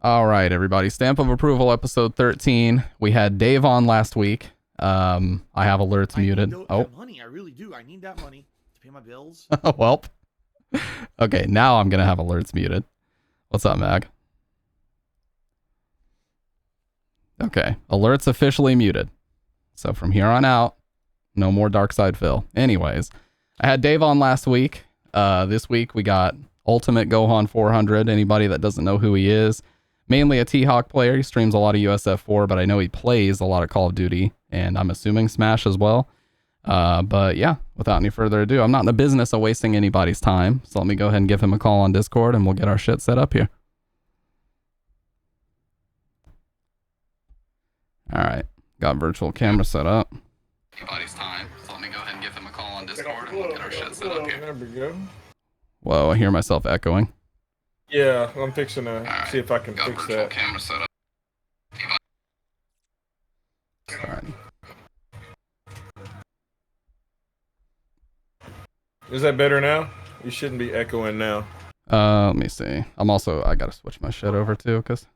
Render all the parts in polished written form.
All right, everybody. Stamp of approval, episode 13. We had Dave on last week. I have alerts muted. That money, I really do. I need that money to pay my bills. Well. Okay, now I'm gonna have alerts muted. What's up, Mag? Okay, alerts officially muted. So from here on out, no more Dark Side Phil. Anyways, I had Dave on last week. This week we got Ultimate Gohan 400. Anybody that doesn't know who he is, mainly a T-Hawk player. He streams a lot of USF4, but I know he plays a lot of Call of Duty, and I'm assuming Smash as well. But yeah, without any further ado, I'm not in the business of wasting anybody's time. So let me go ahead and give him a call on Discord and we'll get our shit set up here. All right. Got virtual camera set up. Anybody's time. So let me go ahead and give him a call on Discord and we'll get our shit set up here. There we go. Whoa, I hear myself echoing. Yeah, I'm fixing to see if I can got fix virtual that. Camera set up. All right. Is that better now? You shouldn't be echoing now. Let me see. I gotta switch my shit over too, cause.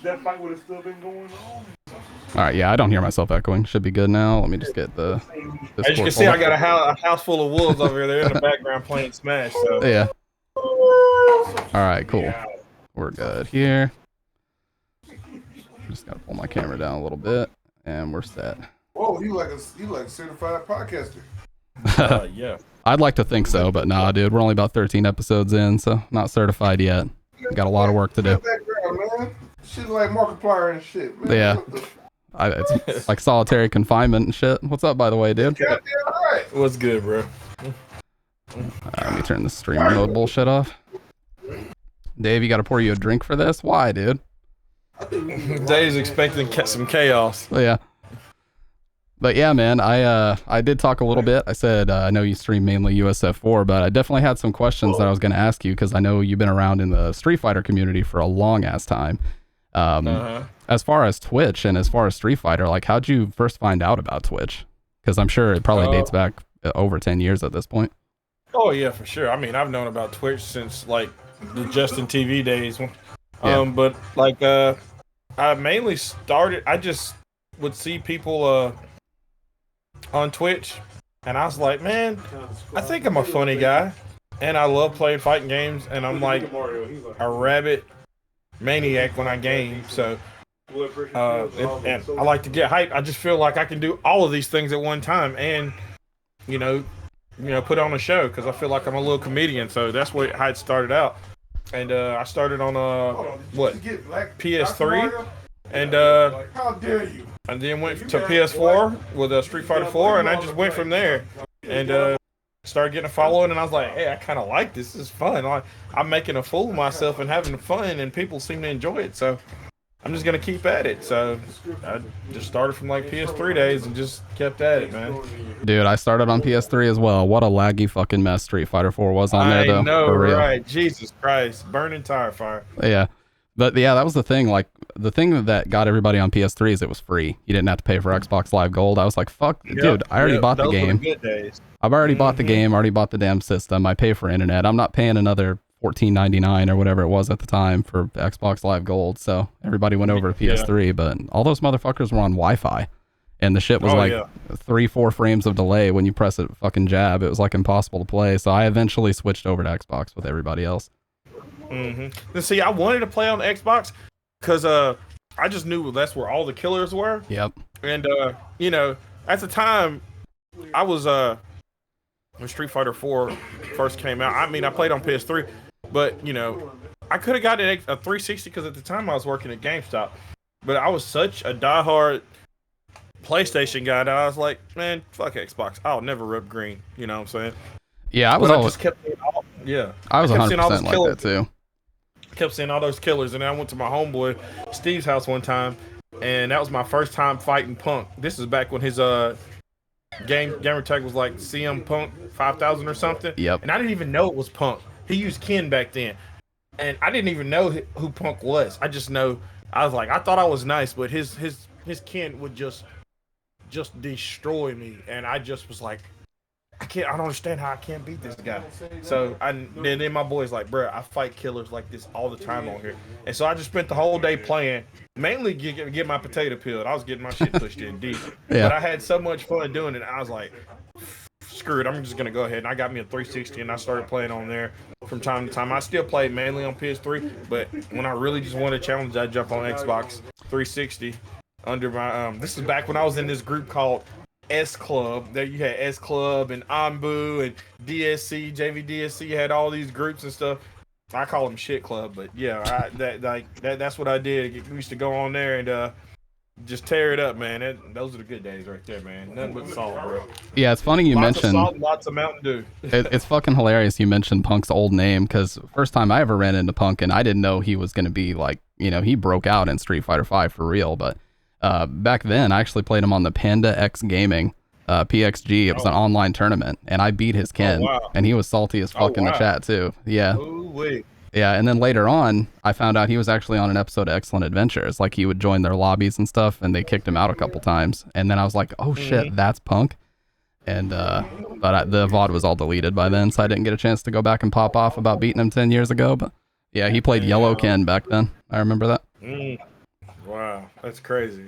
That fight would have still been going on. All right, yeah, I don't hear myself echoing. Should be good now. Let me just get the. As you can see, I got a house full of wolves over there in the background playing Smash. So. Yeah. All right, cool. We're good here. Just gotta pull my camera down a little bit, and we're set. Whoa, you like a certified podcaster. Yeah. I'd like to think so, but nah, dude, we're only about 13 episodes in, so not certified yet. Got a lot of work to do. Man. Shit like Markiplier and shit, man. Yeah. It's like solitary confinement and shit. What's up, by the way, dude? Goddamn right. What's good, bro? Let me turn the stream mode bullshit off. Dave, you gotta pour you a drink for this? Why, dude? Dave's expecting some chaos. Yeah. But yeah, man, I did talk a little bit. I said I know you stream mainly USF4, but I definitely had some questions that I was going to ask you because I know you've been around in the Street Fighter community for a long ass time. As far as Twitch and as far as Street Fighter, like how'd you first find out about Twitch? Because I'm sure it probably dates back over 10 years at this point. Oh yeah, for sure. I mean, I've known about Twitch since like the Justin TV days. But like I mainly started. I just would see people on Twitch, and I was like, man, I think I'm a funny guy, and I love playing fighting games, and I'm like a rabbit maniac when I game. So, and I like to get hype. I just feel like I can do all of these things at one time, and you know, put on a show because I feel like I'm a little comedian. So that's how it started out. And I started on PS3, and how dare you? And then went to PS4 with Street Fighter 4, and I just went from there. And started getting a following, and I was like, hey, I kind of like this. This is fun. I'm making a fool of myself and having fun, and people seem to enjoy it. So I'm just going to keep at it. So I just started from like PS3 days and just kept at it, man. Dude, I started on PS3 as well. What a laggy fucking mess Street Fighter 4 was on there, though. I know, for real. right? Jesus Christ. Burning tire fire. Yeah. But yeah, that was the thing. Like, the thing that got everybody on PS3 is it was free. You didn't have to pay for Xbox Live Gold. I was like, fuck, dude, I already bought the game. Good days. I've already bought the game, already bought the damn system. I pay for internet. I'm not paying another $14.99 or whatever it was at the time for Xbox Live Gold. So everybody went over to PS3, but all those motherfuckers were on Wi-Fi. And the shit was 3-4 frames of delay when you press a fucking jab. It was like impossible to play. So I eventually switched over to Xbox with everybody else. And see, I wanted to play on the Xbox because I just knew that's where all the killers were. Yep. And at the time, I was when Street Fighter 4 first came out. I mean, I played on PS3, but I could have gotten a 360 because at the time I was working at GameStop. But I was such a diehard PlayStation guy that I was like, man, fuck Xbox. I'll never rip green. You know what I'm saying? Yeah, I was always. I was 100% like that too. Kept seeing all those killers, and then I went to my homeboy Steve's house one time, and that was my first time fighting Punk. This is back when his gamer tag was like CM Punk 5000 or something. Yep. And I didn't even know it was Punk. He used Ken back then, and I didn't even know who Punk was. I just know I was like, I thought I was nice, but his Ken would just destroy me, and I just was like, I don't understand how I can't beat this guy. So then my boy's like, bro, I fight killers like this all the time on here. And so I just spent the whole day playing, mainly get my potato peeled. I was getting my shit pushed in deep. Yeah. But I had so much fun doing it. I was like, screw it, I'm just gonna go ahead. And I got me a 360 and I started playing on there from time to time. I still play mainly on PS3, but when I really just want a challenge, I jump on Xbox 360 under my this is back when I was in this group called S Club. There you had S Club and Ambu and DSC, JVDSC. You had all these groups and stuff. I call them shit club, but yeah, that's what I did. We used to go on there and just tear it up, man. Those are the good days right there, man. Nothing but salt, bro. Yeah, it's funny you Lots mentioned. of salt, lots of Mountain Dew. It's fucking hilarious you mentioned Punk's old name, because first time I ever ran into Punk, and I didn't know he was going to be like, he broke out in Street Fighter V for real, but back then I actually played him on the Panda X Gaming PXG. It was an online tournament, and I beat his Ken, wow. and he was salty as fuck in the chat too. Yeah. Ooh-wee. Yeah, and then later on, I found out he was actually on an episode of Excellent Adventures. Like, he would join their lobbies and stuff, and they kicked him out a couple times. And then I was like, oh shit, that's Punk. And but the VOD was all deleted by then, so I didn't get a chance to go back and pop off about beating him 10 years ago. But yeah, he played Yellow Ken back then. I remember that. Wow, that's crazy.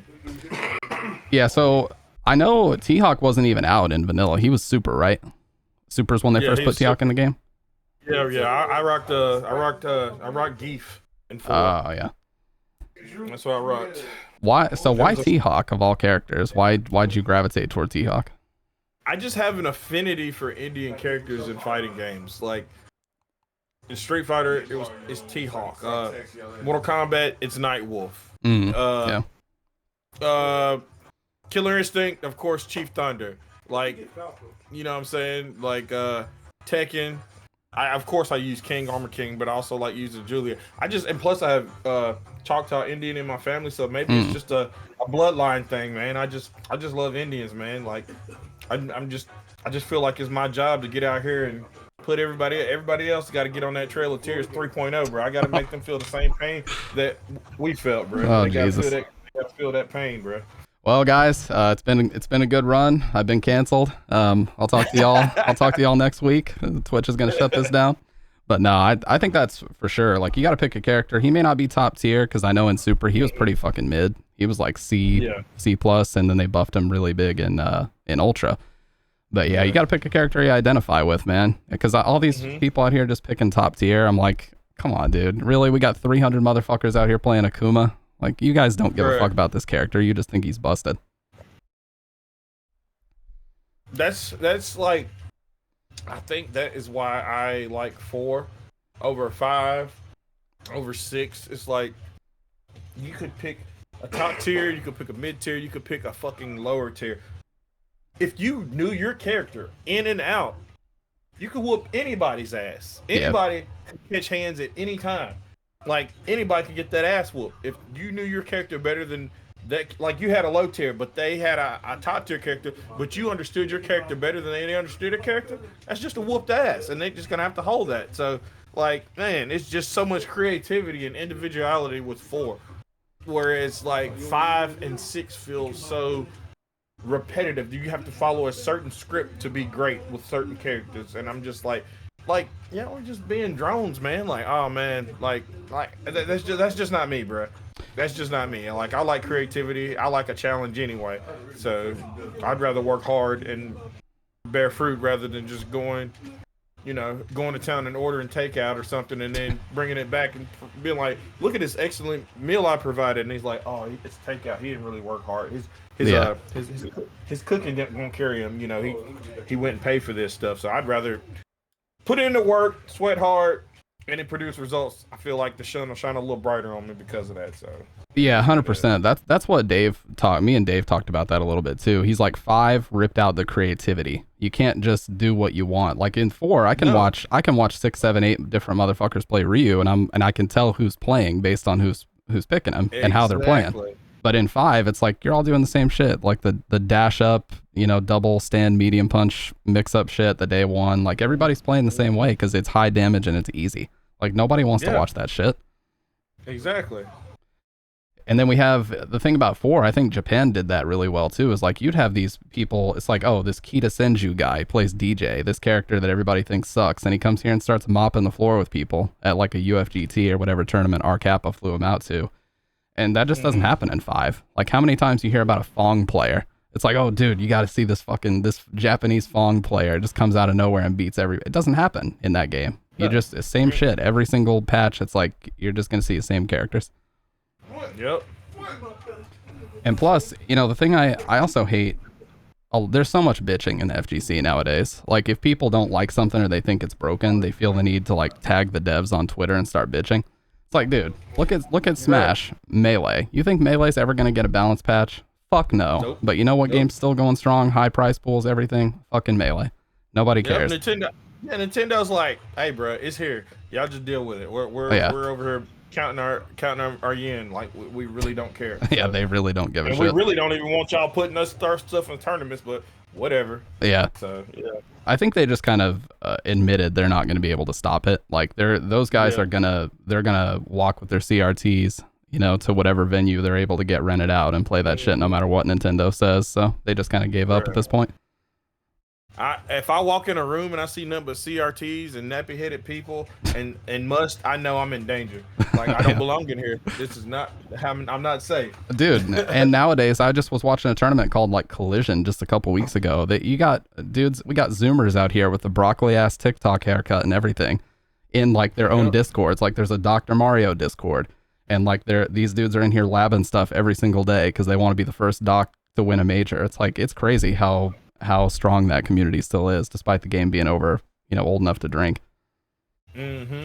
Yeah, so I know T-Hawk wasn't even out in vanilla. He was Super, right? Super's when they first put T-Hawk in the game? Yeah. I rocked Geef in 4. Oh, yeah. That's what I rocked. Why T-Hawk of all characters? Why'd you gravitate toward T-Hawk? I just have an affinity for Indian characters in fighting games. Like in Street Fighter, it's T-Hawk. Mortal Kombat, it's Nightwolf. Killer Instinct, of course, Chief Thunder. Like, you know what I'm saying? Like Tekken. I use King, Armor King, but I also like using Julia. Plus I have Choctaw Indian in my family, so maybe it's just a bloodline thing, man. I just love Indians, man. Like I just feel like it's my job to get out here and put everybody else got to get on that Trail of Tears 3.0, bro. I got to make them feel the same pain that we felt, bro. Oh, they Jesus. They got to feel that pain, bro. Well, guys, it's been a good run. I've been canceled. I'll talk to y'all. I'll talk to y'all next week. Twitch is gonna shut this down. But no, I think that's for sure. Like, you got to pick a character. He may not be top tier, because I know in Super he was pretty fucking mid. He was like C plus, and then they buffed him really big in Ultra. But yeah, you got to pick a character you identify with, man. Because all these people out here just picking top tier, I'm like, come on, dude. Really? We got 300 motherfuckers out here playing Akuma. Like, you guys don't give a fuck about this character. You just think he's busted. That's like, I think that is why I like 4 over 5 over 6. It's like, you could pick a top tier, you could pick a mid tier, you could pick a fucking lower tier. If you knew your character in and out, you could whoop anybody's ass. Anybody can catch hands at any time. Like, anybody could get that ass whooped. If you knew your character better than that, like, you had a low tier, but they had a top tier character, but you understood your character better than they understood their character, that's just a whooped ass, and they're just gonna have to hold that. So, like, man, it's just so much creativity and individuality with 4. Whereas, like, 5 and 6 feel so repetitive. You have to follow a certain script to be great with certain characters, and I'm just like, yeah, we're just being drones, man. Like, oh man, like that's just not me, bro. That's just not me. Like, I like creativity. I like a challenge anyway. So I'd rather work hard and bear fruit rather than just going to town and ordering takeout or something and then bringing it back and being like, look at this excellent meal I provided, and he's like, oh, it's takeout. He didn't really work hard. His cooking didn't gonna carry him. He went and paid for this stuff. So I'd rather put in the work, sweat hard, and it produce results. I feel like the sun will shine a little brighter on me because of that. So yeah, 100%. That's what Dave talked. Me and Dave talked about that a little bit too. He's like, 5 ripped out the creativity. You can't just do what you want. Like in 4, I can watch 6, 7, 8 different motherfuckers play Ryu, and I can tell who's playing based on who's picking him and how they're playing. But in 5, it's like you're all doing the same shit, like the dash up, double stand, medium punch, mix up shit. The day 1, like everybody's playing the same way because it's high damage and it's easy. Like nobody wants to watch that shit. Exactly. And then we have the thing about 4, I think Japan did that really well too, is like you'd have these people, it's like, oh, this Kita Senju guy plays DJ, this character that everybody thinks sucks, and he comes here and starts mopping the floor with people at like a UFGT or whatever tournament R Kappa flew him out to. And that just doesn't happen in 5. Like, how many times you hear about a Fong player? It's like, oh, dude, you got to see this Japanese Fong player. It just comes out of nowhere and beats it doesn't happen in that game. You just, same shit. Every single patch, it's like, you're just going to see the same characters. Yep. And plus, you know, the thing I also hate, there's so much bitching in the FGC nowadays. Like, if people don't like something or they think it's broken, they feel the need to, like, tag the devs on Twitter and start bitching. It's like, dude, look at Smash, Melee. You think Melee's ever going to get a balance patch? Fuck no. Nope. But you know what game's still going strong? High price pools, everything? Fucking Melee. Nobody cares. Nintendo, Nintendo's like, hey, bro, it's here. Y'all just deal with it. We're over here counting our yen. Like, we really don't care. So. Yeah, they really don't give a shit. We really don't even want y'all putting us stuff in tournaments, but whatever. Yeah. So, yeah. I think they just kind of admitted they're not going to be able to stop it. Like, those guys are they're gonna walk with their CRTs, you know, to whatever venue they're able to get rented out and play that shit no matter what Nintendo says. So they just kind of gave up at this point. If I walk in a room and I see nothing but CRTs and nappy-headed people and I know I'm in danger. Like, I don't belong in here. This is not, I'm not safe. Dude, and nowadays, I just was watching a tournament called, like, Collision just a couple weeks ago. That we got Zoomers out here with the broccoli-ass TikTok haircut and everything in, like, their own Discords. Like, there's a Dr. Mario Discord. And, like, these dudes are in here labbing stuff every single day because they want to be the first doc to win a major. It's like, it's crazy how strong that community still is, despite the game being over, you know, old enough to drink. Mm-hmm.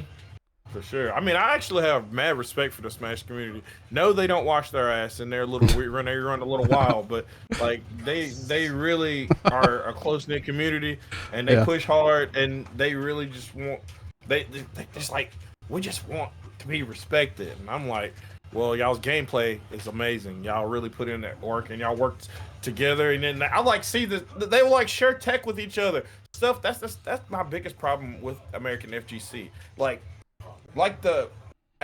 For sure. I mean, I actually have mad respect for the Smash community. No, they don't wash their ass and they're a little weird, they run a little wild, but like they really are a close-knit community and they push hard and they really just want they just like, we just want to be respected. And I'm like, well, y'all's gameplay is amazing. Y'all really put in that work and y'all worked together. And then I like see that they will like share tech with each other. Stuff that's my biggest problem with American FGC. Like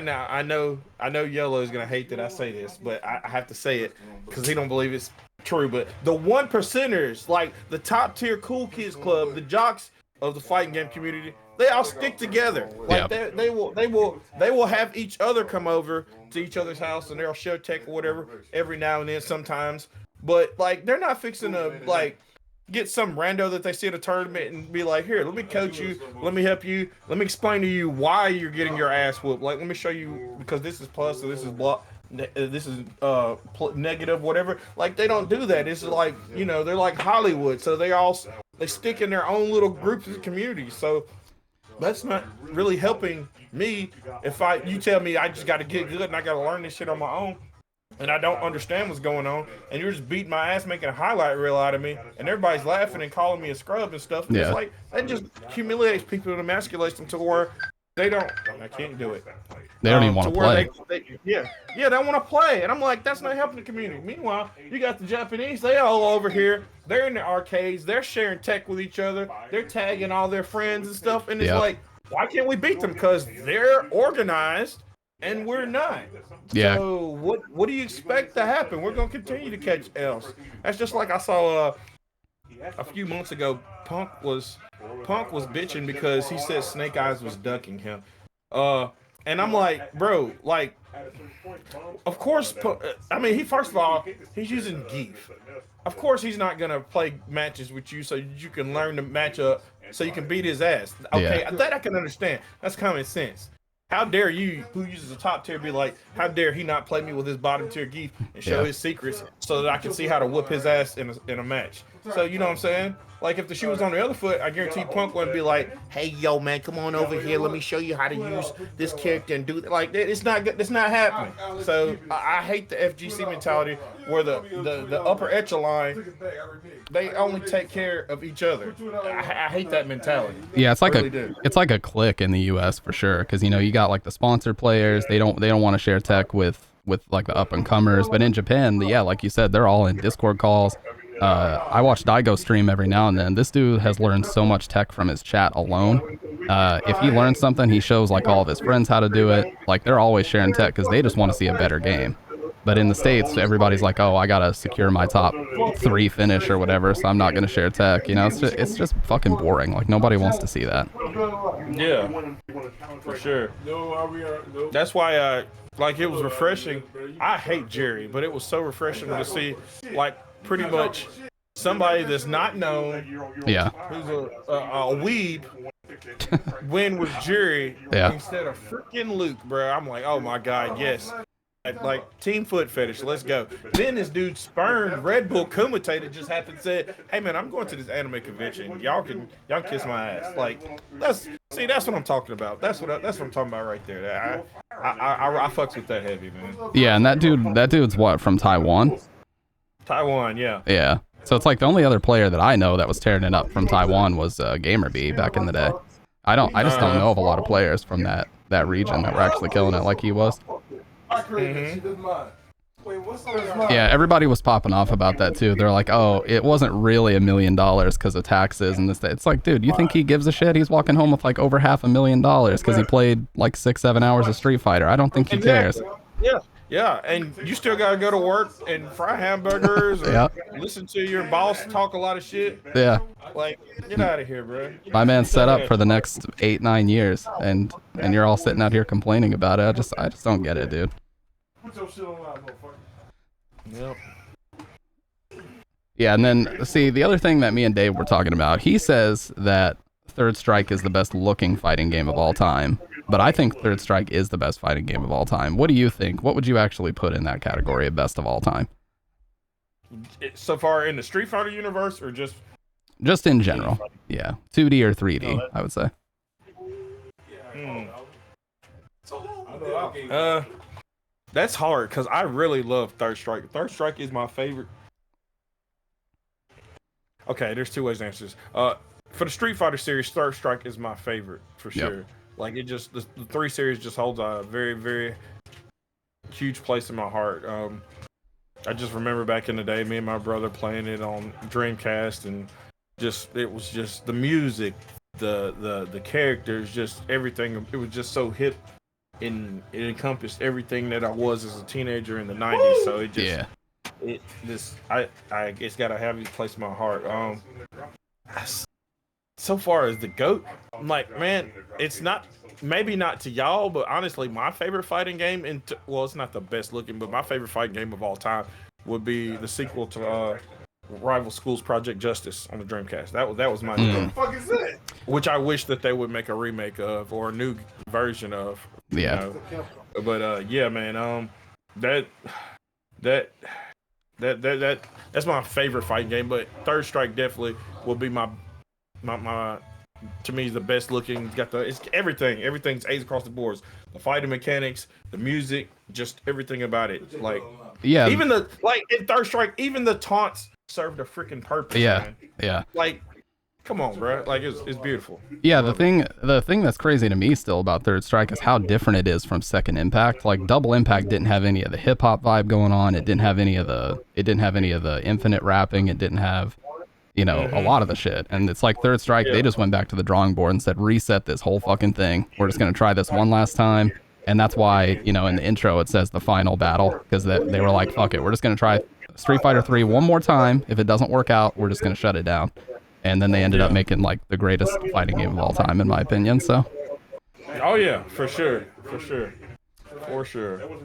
now I know Yellow is gonna hate that I say this, but I have to say it because he don't believe it's true. But the 1%ers, like the top tier cool kids club, the jocks of the fighting game community, they all stick together. Like they will have each other come over to each other's house and they'll share tech or whatever every now and then sometimes. But like they're not fixing to like get some rando that they see at a tournament and be like, here, let me coach you, let me help you, let me explain to you why you're getting your ass whooped. Like, let me show you because this is plus or this is block. This is negative, whatever. Like they don't do that. It's like, you know, they're like Hollywood, so they stick in their own little groups and communities. So that's not really helping me. If you tell me I just got to get good and I got to learn this shit on my own, and I don't understand what's going on, and you're just beating my ass, making a highlight reel out of me, and everybody's laughing and calling me a scrub and stuff. And it's like that just humiliates people and emasculates them to where I can't do it. They don't even want to play. They want to play. And I'm like, that's not helping the community. Meanwhile, you got the Japanese, they all over here. They're in the arcades. They're sharing tech with each other. They're tagging all their friends and stuff. And it's like, why can't we beat them? Because they're organized and we're not. Yeah. So what do you expect to happen? We're going to continue to catch L's. That's just like I saw a few months ago, Punk was bitching because he said Snake Eyes was ducking him. And I'm like, bro, like, of course, I mean, first of all, he's using Geef. Of course, he's not going to play matches with you so you can learn the matchup so you can beat his ass. Okay, that I can understand. That's common sense. How dare you, who uses a top tier, be like, how dare he not play me with his bottom tier Geef and show his secrets so that I can see how to whoop his ass in a match. So, you know what I'm saying? Like, if the shoe was on the other foot, I guarantee Punk wouldn't be like, hey, yo, man, come on over here. Let me show you how to use this character and do that. Like, it's not good. It's not happening. So, I hate the FGC mentality where the upper echelon, they only take care of each other. I hate that mentality. Yeah, it's like it's like a clique in the US for sure. Because, you know, you got like the sponsored players. They don't want to share tech with like the up and comers. But in Japan, like you said, they're all in Discord calls. I watch Daigo stream every now and then. This dude has learned so much tech from his chat alone. If he learns something, he shows like all of his friends how to do it. Like they're always sharing tech because they just want to see a better game. But in the States, everybody's like, oh, I gotta secure my top 3 finish or whatever, so I'm not gonna share tech. You know, it's just fucking boring. Like, nobody wants to see that. Yeah, for sure. That's why, like, it was refreshing. I hate Jerry, but it was so refreshing to see, like, pretty much somebody that's not known, Yeah. who's a weeb, win with Jerry instead of freaking Luke, bro. I'm like, oh my god, yes. Like, team foot fetish, let's go. Then this dude spurned Red Bull Kumite just happened to say, hey man, I'm going to this anime convention. Y'all can kiss my ass. Like, that's what I'm talking about. That's what I'm talking about right there. I fucks with that heavy, man. Yeah, and that dude's what, from Taiwan? Taiwan, yeah. Yeah. So it's like the only other player that I know that was tearing it up from Taiwan was GamerBee back in the day. I just don't know of a lot of players from that region that were actually killing it like he was. Yeah, everybody was popping off about that too. They're like, oh, it wasn't really $1 million because of taxes and this. It's like, dude, you think he gives a shit? He's walking home with like over $500,000 because he played like 6-7 hours of Street Fighter. I don't think he cares. Yeah, and you still gotta go to work and fry hamburgers or listen to your boss talk a lot of shit. Yeah. Like, get out of here, bro. My man's set up for the next 8-9 years, and you're all sitting out here complaining about it. I just don't get it, dude. Put your shit on loud, motherfucker. Yep. Yeah, and then see the other thing that me and Dave were talking about. He says that Third Strike is the best looking fighting game of all time. But I think Third Strike is the best fighting game of all time. What do you think? What would you actually put in that category of best of all time? So far in the Street Fighter universe, or just in general? Yeah, 2D or 3D, I would say. That's hard because I really love Third Strike. Third Strike is my favorite. Okay, there's 2 ways to answer this. For the Street Fighter series, Third Strike is my favorite for sure. Yep. Like, it just, the 3 series just holds a very, very huge place in my heart. I just remember back in the day, me and my brother playing it on Dreamcast, and it was just the music, the characters, just everything. It was just so hip, and it encompassed everything that I was as a teenager in the 90s. So it just, it's got a heavy place in my heart. So far as the GOAT, I'm like, man, it's not, maybe not to y'all, but honestly, my favorite fighting game, it's not the best looking, but my favorite fighting game of all time would be the sequel to Rival Schools Project Justice on the Dreamcast. That was my What the fuck is that? which I wish that they would make a remake of, or a new version of. Yeah. But yeah, man, that's my favorite fighting game. But Third Strike definitely will be my to me, is the best looking. It's everything. Everything's A's across the boards. The fighting mechanics, the music, just everything about it. Like, yeah, even in Third Strike, even the taunts served a freaking purpose. Yeah, man. yeah. Like, come on, bro. Like, it's beautiful. Yeah, the thing that's crazy to me still about Third Strike is how different it is from Second Impact. Like, Double Impact didn't have any of the hip hop vibe going on. It didn't have any of the infinite rapping. It didn't have, a lot of the shit. And it's like Third Strike, they just went back to the drawing board and said, reset this whole fucking thing. We're just going to try this one last time. And that's why, in the intro, it says the final battle, because they were like, fuck it. We're just going to try Street Fighter 3 one more time. If it doesn't work out, we're just going to shut it down. And then they ended up making like the greatest fighting game of all time, in my opinion. So. Oh yeah, for sure.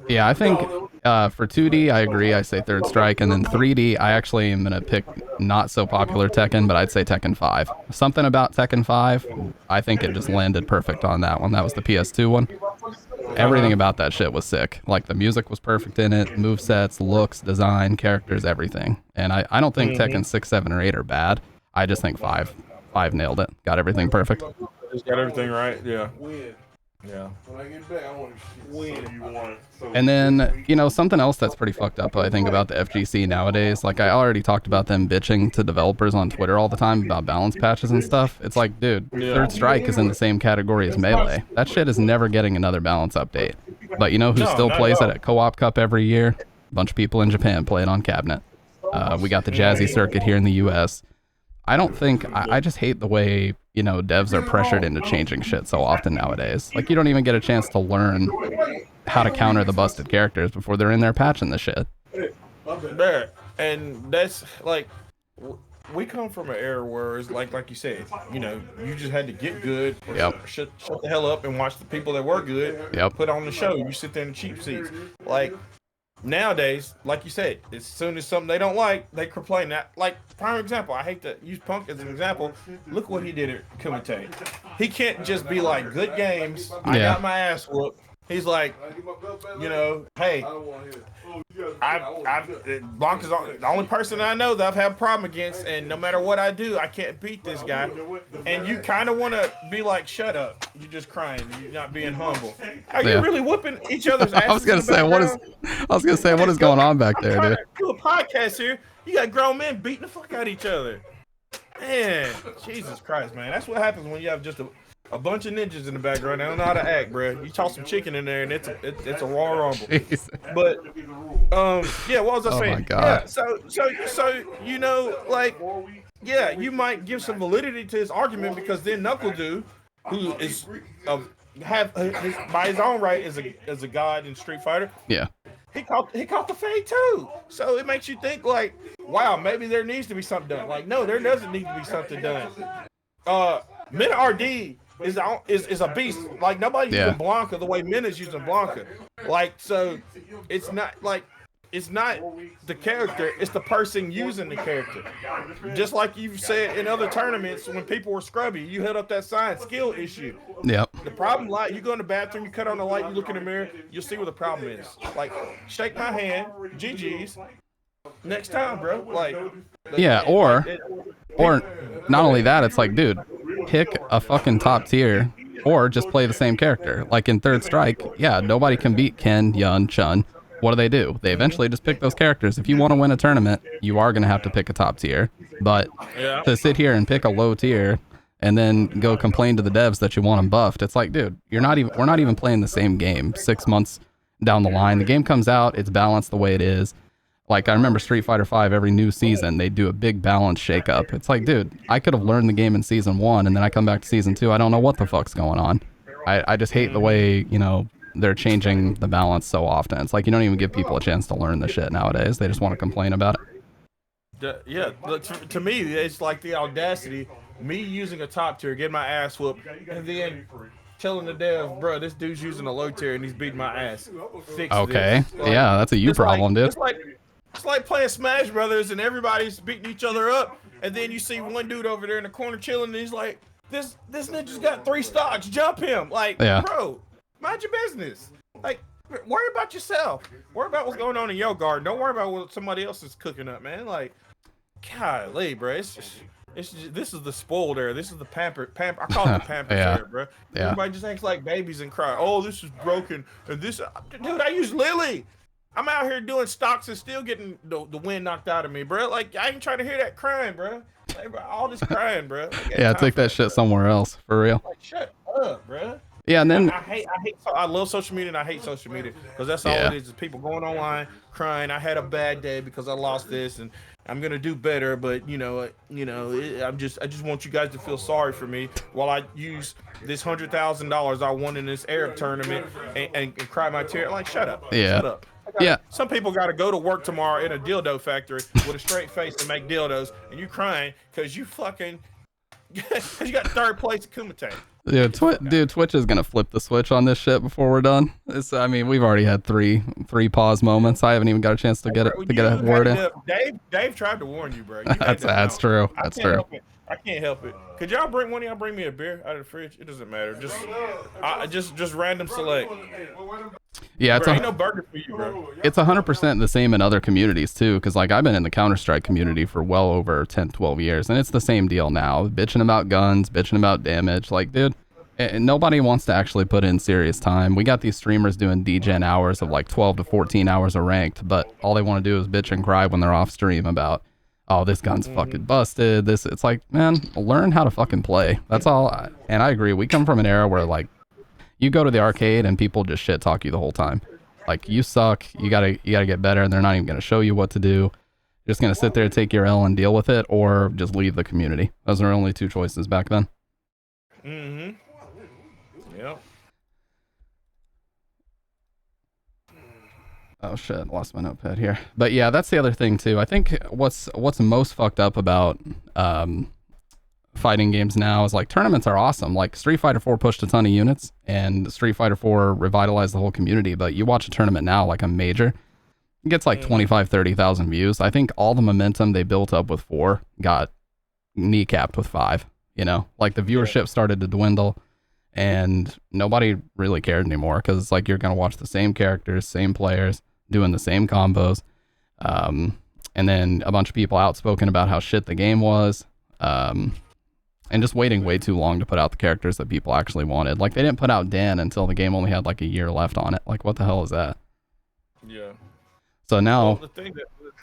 Yeah, I think for 2D, I agree. I say Third Strike, and then 3D, I actually am gonna pick not so popular Tekken, but I'd say Tekken 5. Something about Tekken 5, I think it just landed perfect on that one. That was the PS2 one. Everything about that shit was sick. Like, the music was perfect in it, movesets, looks, design, characters, everything. And I don't think Tekken 6, 7, or 8 are bad. I just think 5 nailed it. Got everything perfect. Just got everything right. Yeah. Yeah. When I get back, I want to win. You want. And then, something else that's pretty fucked up, I think, about the FGC nowadays, like, I already talked about them bitching to developers on Twitter all the time about balance patches and stuff. It's like, dude, Third Strike is in the same category as Melee. That shit is never getting another balance update. But you know who still plays it at Co-op Cup every year? A bunch of people in Japan play it on cabinet. We got the Jazzy circuit here in the US. I just hate the way, devs are pressured into changing shit so often nowadays. Like, you don't even get a chance to learn how to counter the busted characters before they're in there patching the shit. There, and that's like we come from an era where it's like you said, you know, you just had to get good. Or Yep. shut the hell up and watch the people that were good. Yep. Put on the show. You sit there in the cheap seats. Like nowadays, like you said, as soon as something they don't like, they complain. That, like, prime example, I hate to use Punk as an example. Look what he did at Kumite. He can't just be like, good games. I Yeah. got my ass whooped. He's like, you know, hey, Blanca's the only person I know that I've had a problem against, and no matter what I do, I can't beat this guy. And you kind of want to be like, shut up. You're just crying. You're not being humble. Are you really whooping each other's asses? I was gonna say what is going on back there, dude? Do a podcast here. You got grown men beating the fuck out of each other. Man, Jesus Christ, man. That's what happens when you have just a bunch of ninjas in the background. They don't know how to act, bro. You toss some chicken in there, and it's a raw rumble. Jeez. But yeah, what was I saying? Oh my God. Yeah, so you know, like, yeah, you might give some validity to his argument because then Knuckle Dude, who is by his own right is a god in Street Fighter. Yeah. He caught the fade too. So it makes you think like, wow, maybe there needs to be something done. Like, no, there doesn't need to be something done. Mina RD is a beast. Like, nobody's using Blanca the way Mina's using Blanca. Like, so it's not the character, it's the person using the character. Just like you've said in other tournaments, when people were scrubby, you held up that sign, skill issue. Yep. The problem, like, you go in the bathroom, you cut on the light, you look in the mirror, you'll see where the problem is. Like, shake my hand, GG's. Next time, bro. Like, Yeah, or not only that, it's like, dude, pick a fucking top tier or just play the same character. Like in Third Strike, yeah, nobody can beat Ken, Yun, Chun. What do? They eventually just pick those characters. If you want to win a tournament, you are going to have to pick a top tier. But to sit here and pick a low tier and then go complain to the devs that you want them buffed, it's like, dude, we're not even playing the same game 6 months down the line. The game comes out, it's balanced the way it is. Like, I remember Street Fighter V, every new season, they do a big balance shakeup. It's like, dude, I could have learned the game in Season 1, and then I come back to Season 2, I don't know what the fuck's going on. I just hate the way, you know, they're changing the balance so often. It's like you don't even give people a chance to learn the shit nowadays. They just want to complain about it. Yeah, to me, it's like the audacity, me using a top tier, getting my ass whooped, and then telling the dev, bro, this dude's using a low tier and he's beating my ass. Fix Okay, this. Like, yeah, that's a you problem, dude. It's like playing Smash Brothers and everybody's beating each other up, and then you see one dude over there in the corner chilling, and he's like, this ninja's got 3 stocks, jump him. Like, bro, mind your business. Like, worry about yourself. Worry about what's going on in your garden. Don't worry about what somebody else is cooking up, man. Like, golly, bro. It's just, this is the spoiled era. This is the pamper. I call it the pamper era, bro. Everybody just acts like babies and cry. Oh, this is broken. And this, dude, I use Lily. I'm out here doing stocks and still getting the wind knocked out of me, bro. Like, I ain't trying to hear that crying, bro. Like, bro, all this crying, bro. Like, take that shit somewhere else, for real. Like, shut up, bro. Yeah, and then I love social media and I hate social media because that's all it is people going online crying. I had a bad day because I lost this and I'm gonna do better, but I just want you guys to feel sorry for me while I use this $100,000 I won in this Arab tournament and cry my tear. Like, shut up. Yeah. Shut up. Some people got to go to work tomorrow in a dildo factory with a straight face and make dildos, and you crying because you fucking you got 3rd place at Kumite. Dude, Twitch is gonna flip the switch on this shit before we're done. I mean, we've already had three pause moments. I haven't even got a chance to get a word in. Dave tried to warn you, bro. That's true. That's true. I can't help it. Could y'all bring one of y'all bring me a beer out of the fridge? It doesn't matter. Just random select. Yeah, ain't no burger for you, bro. It's 100% the same in other communities too, because like I've been in the Counter-Strike community for well over 10, 12 years, and it's the same deal now. Bitching about guns, bitching about damage. Like, dude, nobody wants to actually put in serious time. We got these streamers doing DGen hours of like 12 to 14 hours of ranked, but all they want to do is bitch and cry when they're off stream about, oh, this gun's fucking busted. It's like, man, learn how to fucking play. That's all. And I agree. We come from an era where like, you go to the arcade and people just shit talk you the whole time. Like, you suck. You gotta get better, and they're not even gonna show you what to do. You're just gonna sit there, take your L, and deal with it, or just leave the community. Those are only 2 choices back then. Yep. Oh shit, lost my notepad here. But yeah, that's the other thing too. I think what's most fucked up about fighting games now is like tournaments are awesome. Like Street Fighter 4 pushed a ton of units and Street Fighter 4 revitalized the whole community, but you watch a tournament now like a major, it gets like 25, 30,000 views. I think all the momentum they built up with 4 got kneecapped with 5, you know? Like the viewership started to dwindle and nobody really cared anymore because it's like you're going to watch the same characters, same players, doing the same combos. And then a bunch of people outspoken about how shit the game was. And just waiting way too long to put out the characters that people actually wanted. Like they didn't put out Dan until the game only had like a year left on it. Like what the hell is that? Yeah. So now Well,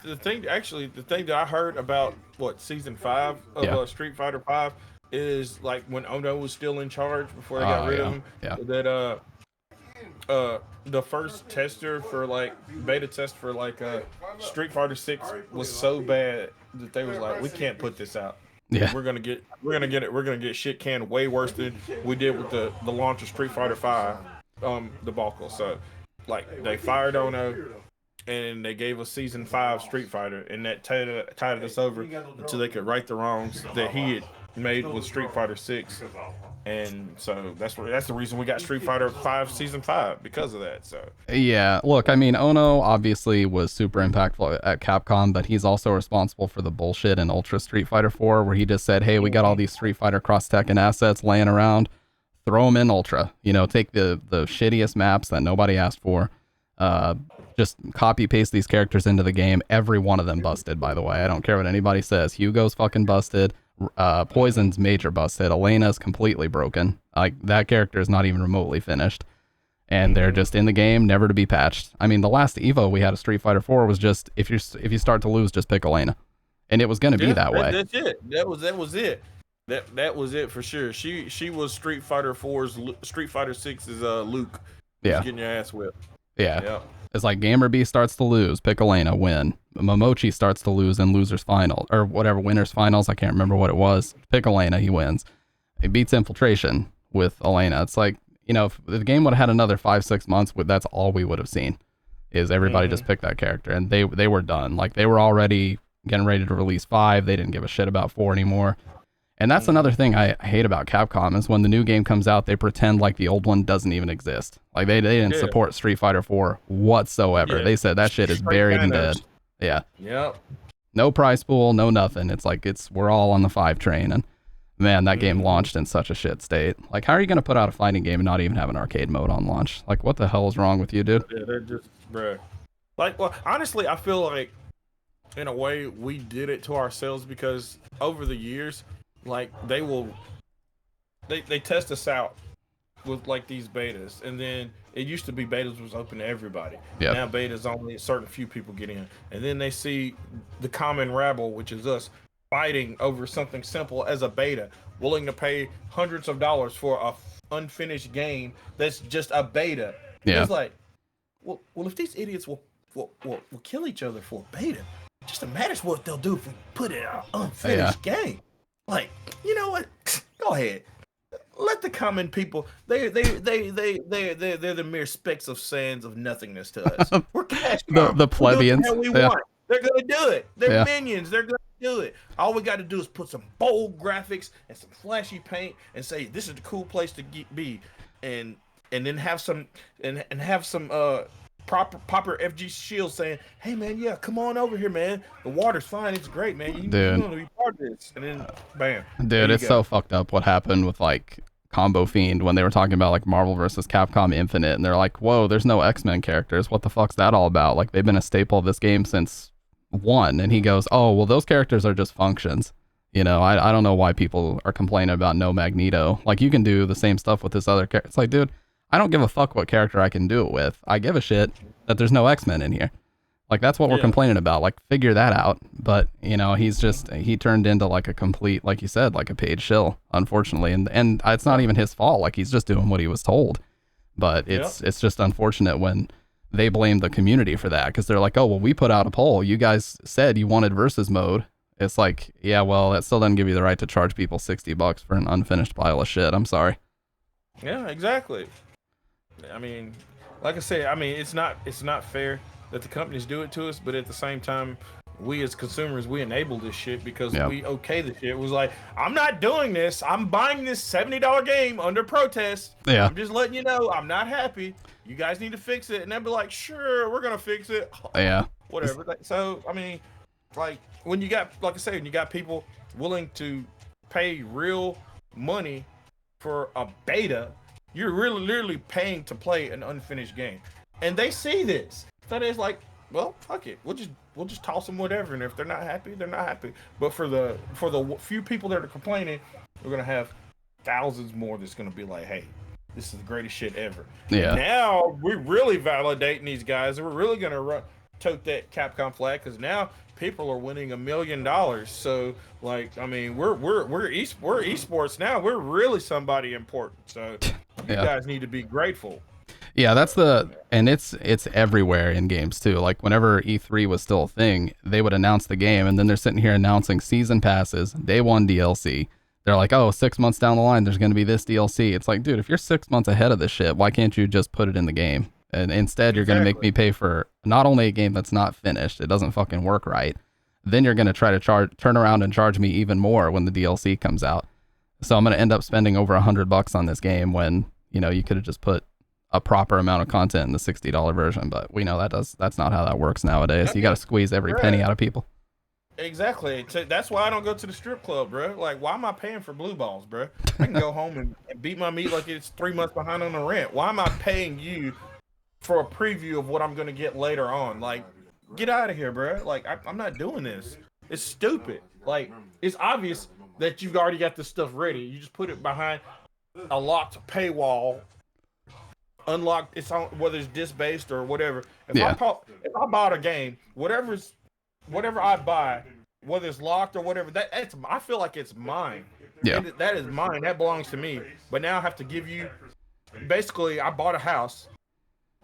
the thing that I heard about season 5 of Street Fighter 5 is like when Ono was still in charge before they got rid of him. Yeah. That the first tester for like beta test for like Street Fighter 6 was so bad that they was like, we can't put this out. Yeah. We're gonna get shit canned way worse than we did with the launch of Street Fighter 5 debacle. So like they fired Ono and they gave us season 5 Street Fighter, and that tied us over until they could right the wrongs that he had made with Street Fighter 6. And so that's the reason we got Street Fighter 5 season 5 because of that. So yeah, look, I mean, Ono obviously was super impactful at Capcom, but he's also responsible for the bullshit in Ultra Street Fighter 4, where he just said, "Hey, we got all these Street Fighter Cross Tekken assets laying around, throw them in Ultra. You know, take the shittiest maps that nobody asked for, just copy paste these characters into the game. Every one of them busted, by the way. I don't care what anybody says. Hugo's fucking busted." Poison's major busted. Elena's completely broken. Like that character is not even remotely finished, and they're just in the game, never to be patched. I mean, the last Evo we had a Street Fighter 4 was just if you start to lose, just pick Elena, and it was going to be that way. That's it. That was it. That was it for sure. She was Street Fighter 4's Street Fighter 6's Luke. Yeah, getting your ass whipped. Yeah. It's like Gamer B starts to lose, pick Elena, win. Momochi starts to lose in losers final or whatever, winners finals. I can't remember what it was. Pick Elena, he wins. He beats Infiltration with Elena. It's like, you know, if the game would have had another 5-6 months, that's all we would have seen is everybody just pick that character, and they were done. Like they were already getting ready to release 5. They didn't give a shit about 4 anymore. And that's another thing I hate about Capcom is when the new game comes out, they pretend like the old one doesn't even exist. Like they didn't support Street Fighter 4 whatsoever. They said that shit is buried and dead. Yeah. Yep. No prize pool, no nothing. It's like we're all on the 5 train, and man, that game launched in such a shit state. Like, how are you gonna put out a fighting game and not even have an arcade mode on launch? Like, what the hell is wrong with you, dude? Yeah, they're just, bruh. Like, well, honestly, I feel like in a way we did it to ourselves because over the years, like they test us out with like these betas, and then it used to be betas was open to everybody. Now betas only a certain few people get in, and then they see the common rabble, which is us, fighting over something simple as a beta, willing to pay hundreds of dollars for a unfinished game that's just a beta. Yeah. It's like, well, if these idiots will kill each other for a beta, just imagine what they'll do if we put it in an unfinished game. Like, you know what? Go ahead. Let the common people. They're the mere specks of sands of nothingness to us. We're cash. the plebeians. We want. They're gonna do it. They're minions. They're gonna do it. All we got to do is put some bold graphics and some flashy paint and say this is the cool place to be, and then have some proper FG Shield saying, "Hey man, yeah, come on over here, man. The water's fine. It's great, man. You want to be part of this." And then, bam. Dude, it's so fucked up what happened with like Combo Fiend when they were talking about like Marvel vs. Capcom Infinite, and they're like, "Whoa, there's no X-Men characters. What the fuck's that all about?" Like they've been a staple of this game since 1, and he goes, "Oh, well, those characters are just functions." You know, I don't know why people are complaining about no Magneto. Like you can do the same stuff with this other character. It's like, dude, I don't give a fuck what character I can do it with. I give a shit that there's no X-Men in here. Like, that's what we're complaining about. Like, figure that out. But, you know, he turned into like a complete, like you said, like a paid shill, unfortunately. And it's not even his fault. Like, he's just doing what he was told. But it's just unfortunate when they blame the community for that. Because they're like, oh, well, we put out a poll. You guys said you wanted versus mode. It's like, yeah, well, that still doesn't give you the right to charge people $60 for an unfinished pile of shit. I'm sorry. Yeah, exactly. I mean, like I said, it's not fair that the companies do it to us, but at the same time, we as consumers, we enable this shit because we okay the shit. It was like, I'm not doing this. I'm buying this $70 game under protest. Yeah. I'm just letting you know I'm not happy. You guys need to fix it. And they'll be like, sure, we're gonna fix it. Yeah. Whatever. So I mean, like when you got, like I said, when you got people willing to pay real money for a beta, you're really literally paying to play an unfinished game, and they see this. So it's like, well, fuck it. We'll just toss them whatever, and if they're not happy, they're not happy. But for the few people that are complaining, we're gonna have thousands more that's gonna be like, hey, this is the greatest shit ever. Yeah. Now we're really validating these guys, and we're really gonna tote that Capcom flag because now people are winning $1 million. So like, I mean, we're esports now. We're really somebody important. So you guys need to be grateful. Yeah, and it's everywhere in games too. Like whenever E3 was still a thing, they would announce the game, and then they're sitting here announcing season passes, day one DLC. They're like, oh, 6 months down the line, there's going to be this DLC. It's like, dude, if you're 6 months ahead of this shit, why can't you just put it in the game? And instead, you're going to make me pay for not only a game that's not finished, it doesn't fucking work right. Then you're going to try to turn around and charge me even more when the DLC comes out. So I'm going to end up spending over $100 on this game when, you know, you could have just put a proper amount of content in the $60 version. But we know that's not how that works nowadays. You got to squeeze every penny out of people. Exactly. That's why I don't go to the strip club, bro. Like, why am I paying for blue balls, bro? I can go home and beat my meat like it's 3 months behind on the rent. Why am I paying you for a preview of what I'm going to get later on? Like, get out of here, bro. Like, I'm not doing this. It's stupid. Like, it's obvious that you've already got this stuff ready. You just put it behind a locked paywall, unlocked. It's on, whether it's disc-based or whatever. If I bought a game, whatever I buy, whether it's locked or whatever, I feel like it's mine. Yeah. That is mine. That belongs to me. But now I have to give you, basically, I bought a house,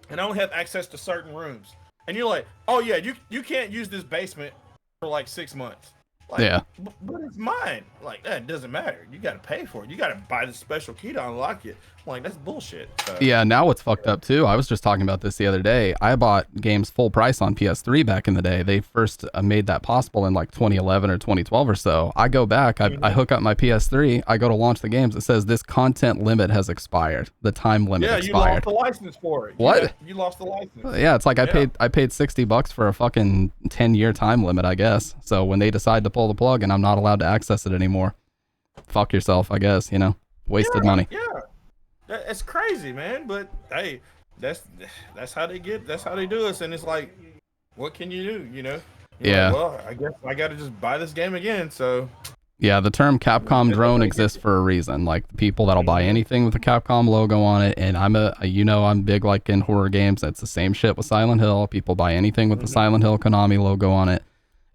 and I only have access to certain rooms. And you're like, oh yeah, you can't use this basement for like 6 months. Like, but it's mine. Like, that doesn't matter. You got to pay for it. You got to buy the special key to unlock it. Like, that's bullshit. So, yeah, now what's fucked up too, I was just talking about this the other day. I bought games full price on PS3 back in the day. They first made that possible in like 2011 or 2012 or so. I go back, I hook up my PS3, I go to launch the games. It says this content limit has expired. The time limit expired. You lost the license for it. What? You lost the license. Yeah, it's like I paid $60 for a fucking 10-year time limit, I guess. So when they decide to pull the plug and I'm not allowed to access it anymore, fuck yourself, I guess, you know. Wasted money. Yeah. It's crazy, man. But hey, that's how they do us. And it's like, what can you do? You know? Like, well, I guess I got to just buy this game again. So. Yeah, the term Capcom drone exists for a reason. Like the people that'll buy anything with the Capcom logo on it, and I'm big like in horror games. That's the same shit with Silent Hill. People buy anything with the Silent Hill Konami logo on it.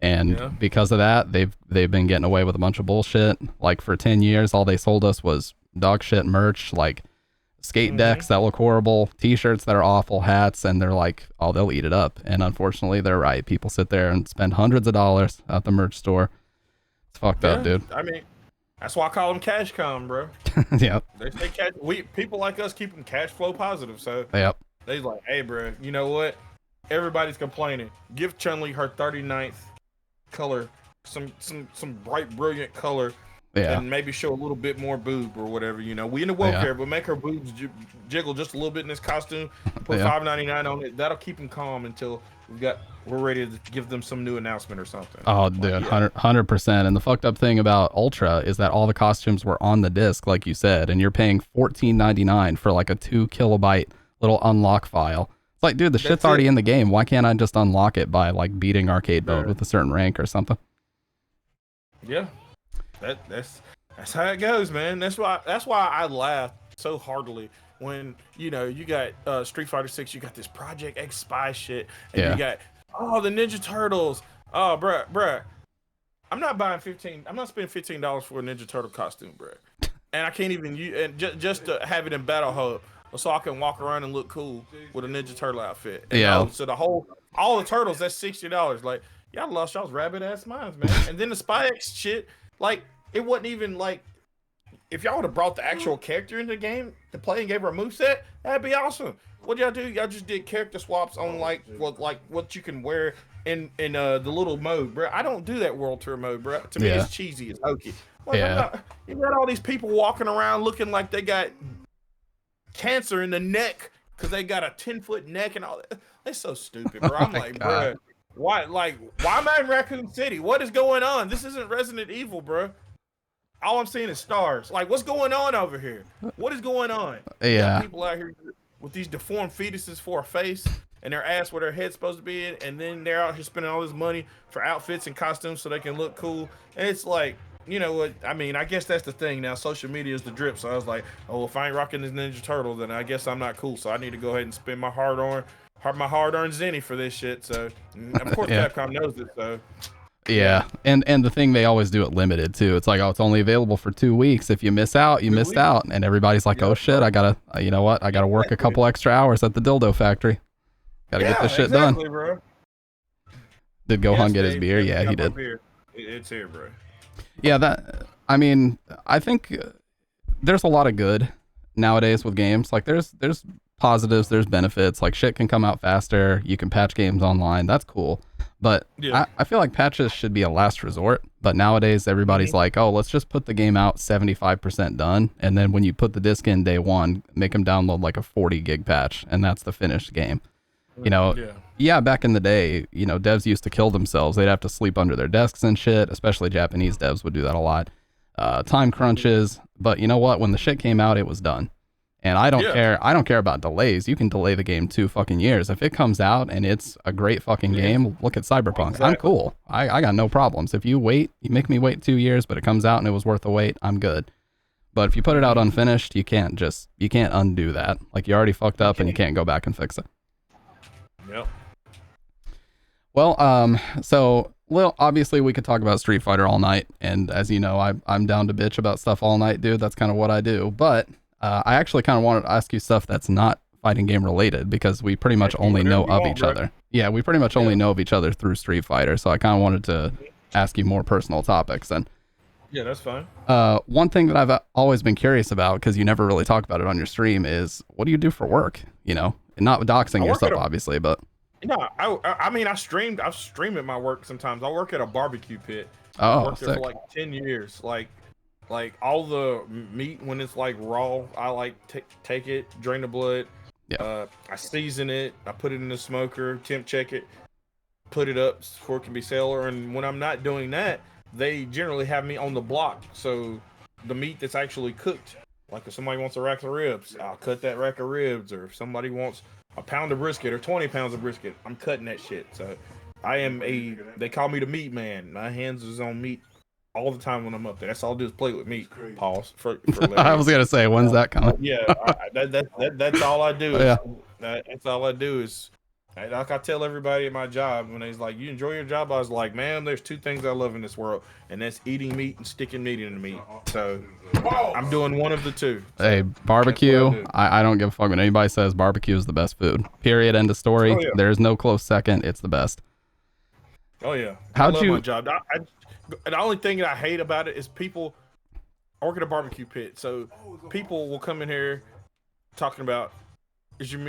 And because of that, they've been getting away with a bunch of bullshit. Like for 10 years, all they sold us was dog shit merch, like skate decks that look horrible, t-shirts that are awful, hats, and they're like, oh, they'll eat it up. And unfortunately, they're right. People sit there and spend hundreds of dollars at the merch store. It's fucked up, dude. I mean, that's why I call them cash com, bro. Yep. They cash. People like us keep them cash flow positive. So yep. They're like, hey, bro, you know what? Everybody's complaining. Give Chun-Li her 39th color, some bright, brilliant color. Yeah. And maybe show a little bit more boob or whatever, you know. We in the woke here, but make her boobs jiggle just a little bit in this costume. Put $5.99 on it. That'll keep them calm until we're ready to give them some new announcement or something. Oh, dude, 100%. And the fucked up thing about Ultra is that all the costumes were on the disc, like you said, and you're paying $14.99 for like a 2 kilobyte little unlock file. It's like, dude, the shit's already in the game. Why can't I just unlock it by like beating arcade mode with a certain rank or something? Yeah. That's how it goes, man. That's why I laugh so heartily when you got Street Fighter 6, you got this Project X Spy shit, and you got the Ninja Turtles. Oh, bruh, I'm not spending $15 for a Ninja Turtle costume, bruh. And I can't even just to have it in Battle Hub so I can walk around and look cool with a Ninja Turtle outfit. And, so all the turtles, that's $60. Like, y'all lost y'all's rabbit ass minds, man. And then the Spy X shit. Like, it wasn't even like, if y'all would have brought the actual character into the game to play and gave her a moveset, that'd be awesome. What y'all do? Y'all just did character swaps on like what you can wear in the little mode, bro. I don't do that World Tour mode, bro. To me, it's cheesy, it's hokey. Like, you got all these people walking around looking like they got cancer in the neck because they got a 10-foot neck and all that. They're so stupid, bro. I'm like, bro, why am I in Raccoon City? What is going on? This isn't Resident Evil, bro. All I'm seeing is stars. Like, what's going on over here? What is going on? Yeah. People out here with these deformed fetuses for a face and their ass where their head's supposed to be in, and then they're out here spending all this money for outfits and costumes so they can look cool. And it's like, you know what? I mean, I guess that's the thing now. Social media is the drip. So I was like, oh, if I ain't rocking this Ninja Turtle, then I guess I'm not cool. So I need to go ahead and spend my hard-earned zenny for this shit. So, of course, Capcom knows it. So. Yeah, and the thing, they always do it limited too. It's like, oh, it's only available for 2 weeks. If you miss out, you missed out. And everybody's like, oh shit, I gotta, you know what? I gotta work a couple extra hours at the dildo factory. Gotta get this shit done. Bro. Did Gohan get his beer? Yeah, he did. It's here, bro. Yeah, I mean, I think there's a lot of good nowadays with games. Like there's positives, there's benefits. Like shit can come out faster. You can patch games online. That's cool. But I feel like patches should be a last resort. But nowadays, everybody's like, oh, let's just put the game out 75% done. And then when you put the disc in day one, make them download like a 40 gig patch. And that's the finished game. You know, back in the day, you know, devs used to kill themselves. They'd have to sleep under their desks and shit. Especially Japanese devs would do that a lot. Time crunches. But you know what? When the shit came out, it was done. And I don't care. I don't care about delays. You can delay the game 2 fucking years. If it comes out and it's a great fucking game, look at Cyberpunk. Exactly. I'm cool. I got no problems. If you make me wait 2 years, but it comes out and it was worth the wait, I'm good. But if you put it out unfinished, you can't undo that. Like you already fucked up and you can't go back and fix it. Yep. Well, so obviously we could talk about Street Fighter all night. And as you know, I'm down to bitch about stuff all night, dude. That's kind of what I do. But I actually kind of wanted to ask you stuff that's not fighting game related because we pretty much only know of each other. Yeah, we pretty much only know of each other through Street Fighter. So I kind of wanted to ask you more personal topics. And yeah, that's fine. One thing that I've always been curious about, because you never really talk about it on your stream, is what do you do for work? You know, and not doxing yourself, obviously, but. No, I mean, I stream at my work sometimes. I work at a barbecue pit. Oh, I worked there for like 10 years. Like all the meat when it's like raw, I like take it, drain the blood. Yeah. I season it. I put it in the smoker, temp check it, put it up before it can be sold. And when I'm not doing that, they generally have me on the block. So the meat that's actually cooked, like if somebody wants a rack of ribs, I'll cut that rack of ribs. Or if somebody wants a pound of brisket or 20 pounds of brisket, I'm cutting that shit. So they call me the meat man. My hands is on meat all the time when I'm up there. That's all I do is play with meat. Pause. For I was gonna say, when's that coming? Yeah, that's all I do. Yeah. That's all I do is, like I tell everybody at my job when they's like, "You enjoy your job?" I was like, "Man, there's 2 things I love in this world, and that's eating meat and sticking meat in the meat." So I'm doing one of the 2. Hey, barbecue. I don't give a fuck when anybody says barbecue is the best food. Period. End of story. Oh, yeah. There's no close second. It's the best. Oh yeah. I love my job. The only thing that I hate about it is people. I work at a barbecue pit, so people will come in here talking about, is your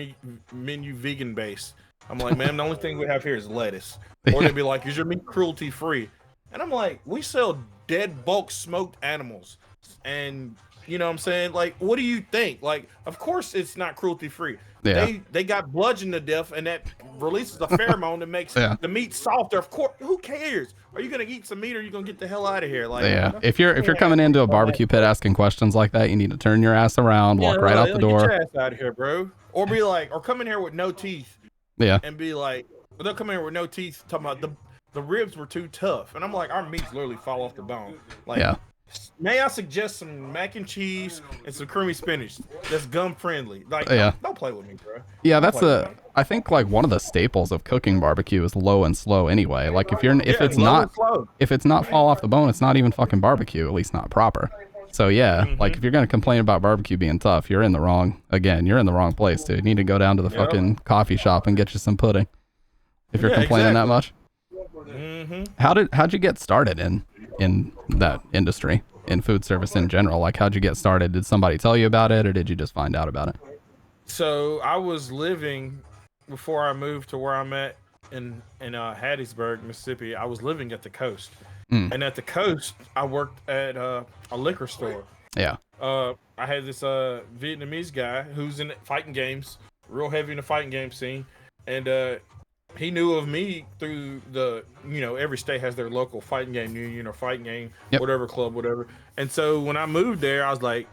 menu vegan based? I'm like, man, the only thing we have here is lettuce. Or they'd be like, is your meat cruelty free? And I'm like, we sell dead bulk smoked animals. And you know what I'm saying? Like, what do you think? Like, of course it's not cruelty free. Yeah. They got bludgeoned to death, and that releases a pheromone that makes the meat softer. Of course, who cares? Are you gonna eat some meat, or are you gonna get the hell out of here? Like, yeah. If you're coming into a barbecue pit asking questions like that, you need to turn your ass around, walk right out the door. Get your ass out of here, bro. Or be like, or come in here with no teeth. Yeah. And be like, they'll come in here with no teeth, talking about the ribs were too tough, and I'm like, our meats literally fall off the bone. Like, yeah. May I suggest some mac and cheese and some creamy spinach that's gum friendly? Like, yeah. Don't play with me, bro. Yeah, I think like one of the staples of cooking barbecue is low and slow anyway. Like if it's not fall off the bone, it's not even fucking barbecue, at least not proper. So yeah, like if you're gonna complain about barbecue being tough, you're in the wrong place, dude. You need to go down to the fucking coffee shop and get you some pudding. If you're complaining that much. How'd you get started in that industry? in food service in general? Like, how'd you get started? Did somebody tell you about it, or did you just find out about it? So I was living before I moved to where I'm at in Hattiesburg, Mississippi. I was living at the coast, and at the coast, I worked at a liquor store. Yeah. I had this Vietnamese guy who's in fighting games, real heavy in the fighting game scene, and he knew of me through the, every state has their local fighting game union or fighting game, whatever club, whatever. And so when I moved there, I was like,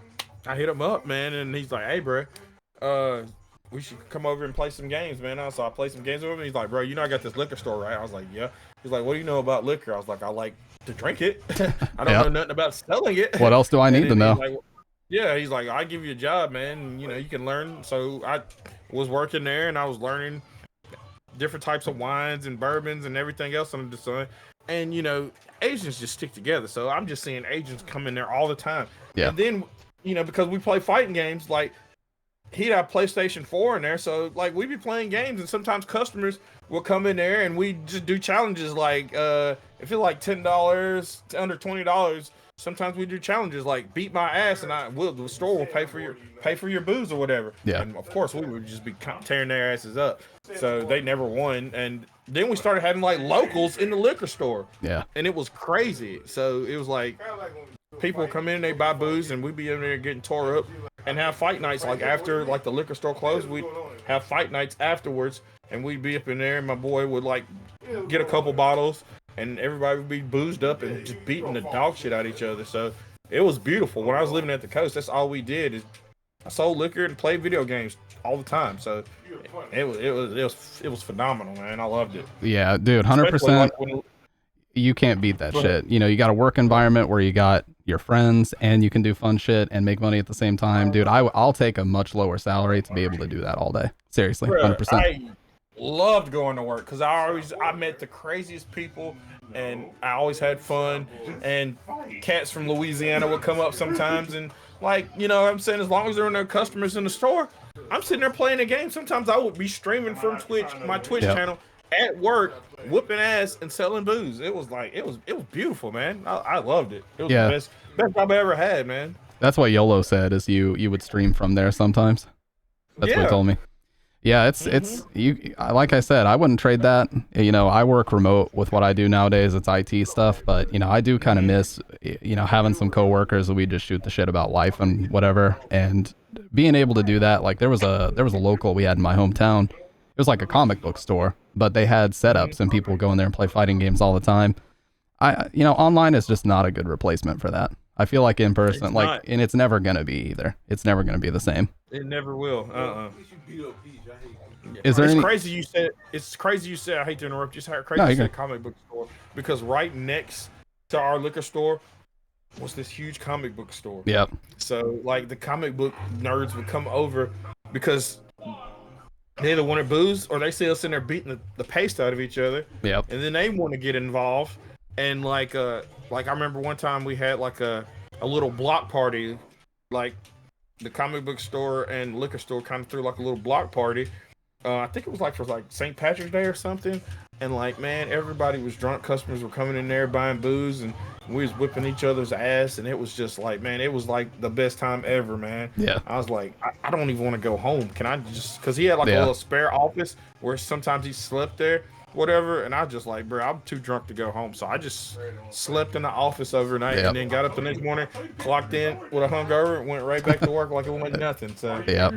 I hit him up, man, and he's like, hey, bro, we should come over and play some games, man. So I played some games with him. And he's like, bro, I got this liquor store, right? I was like, yeah. He's like, what do you know about liquor? I was like, I like to drink it. I don't know nothing about selling it. What else do I need to know? He's like, I give you a job, man. You can learn. So I was working there, and I was learning different types of wines and bourbons and everything else under the sun. And Asians just stick together. So I'm just seeing Asians come in there all the time. Yeah. And then because we play fighting games, like he'd have PlayStation 4 in there, so like we'd be playing games, and sometimes customers will come in there and we just do challenges like if it's like $10 to under $20. Sometimes we do challenges like beat my ass, and the store will pay for your booze or whatever. Yeah. And of course we would just be tearing their asses up. So they never won. And then we started having like locals in the liquor store. Yeah. And it was crazy. So it was like people come in, they buy booze, and we'd be in there getting tore up and have fight nights. Like after like the liquor store closed, we'd have fight nights afterwards, and we'd be up in there, and my boy would like get a couple bottles, and everybody would be boozed up and just beating the dog shit out of each other. So it was beautiful. When I was living at the coast, that's all we did is I sold liquor and played video games all the time. So it was phenomenal, man. I loved it. Yeah, dude, 100%. You can't beat that shit. You got a work environment where you got your friends and you can do fun shit and make money at the same time. Dude, I'll take a much lower salary to be able to do that all day. Seriously, 100%. I loved going to work because I met the craziest people, and I always had fun. And cats from Louisiana would come up sometimes, and like, I'm saying, as long as there are no customers in the store, I'm sitting there playing a game. Sometimes I would be streaming from my Twitch channel at work, whooping ass and selling booze. It was beautiful, man. I loved it. It was the best job I ever had, man. That's what YOLO said, is you would stream from there sometimes. That's what he told me. Yeah, it's you. Like I said, I wouldn't trade that. I work remote with what I do nowadays. It's IT stuff, but I do kind of miss having some coworkers that we just shoot the shit about life and whatever, and being able to do that. Like there was a local we had in my hometown. It was like a comic book store, but they had setups and people would go in there and play fighting games all the time. Online is just not a good replacement for that. I feel like in person, and it's never gonna be either. It's never gonna be the same. It never will. Is there crazy you said. It's crazy you said. I hate to interrupt you. It's crazy you said comic book store, because right next to our liquor store was this huge comic book store. Yep. So like the comic book nerds would come over because they either wanted booze or they see us in there beating the paste out of each other. Yep. And then they want to get involved. And like I remember one time we had like a little block party, like the comic book store and liquor store kind of threw like a little block party. I think it was like for like St. Patrick's Day or something. And like, man, everybody was drunk. Customers were coming in there buying booze, and we was whipping each other's ass. And it was just like, man, it was like the best time ever, man. Yeah. I was like, I don't even want to go home. Can I just, cause he had like a little spare office where sometimes he slept there, whatever. And I just like, bro, I'm too drunk to go home. So I just slept in the office overnight and then got up the next morning, clocked in with a hungover, and went right back to work like it wasn't nothing. So yeah.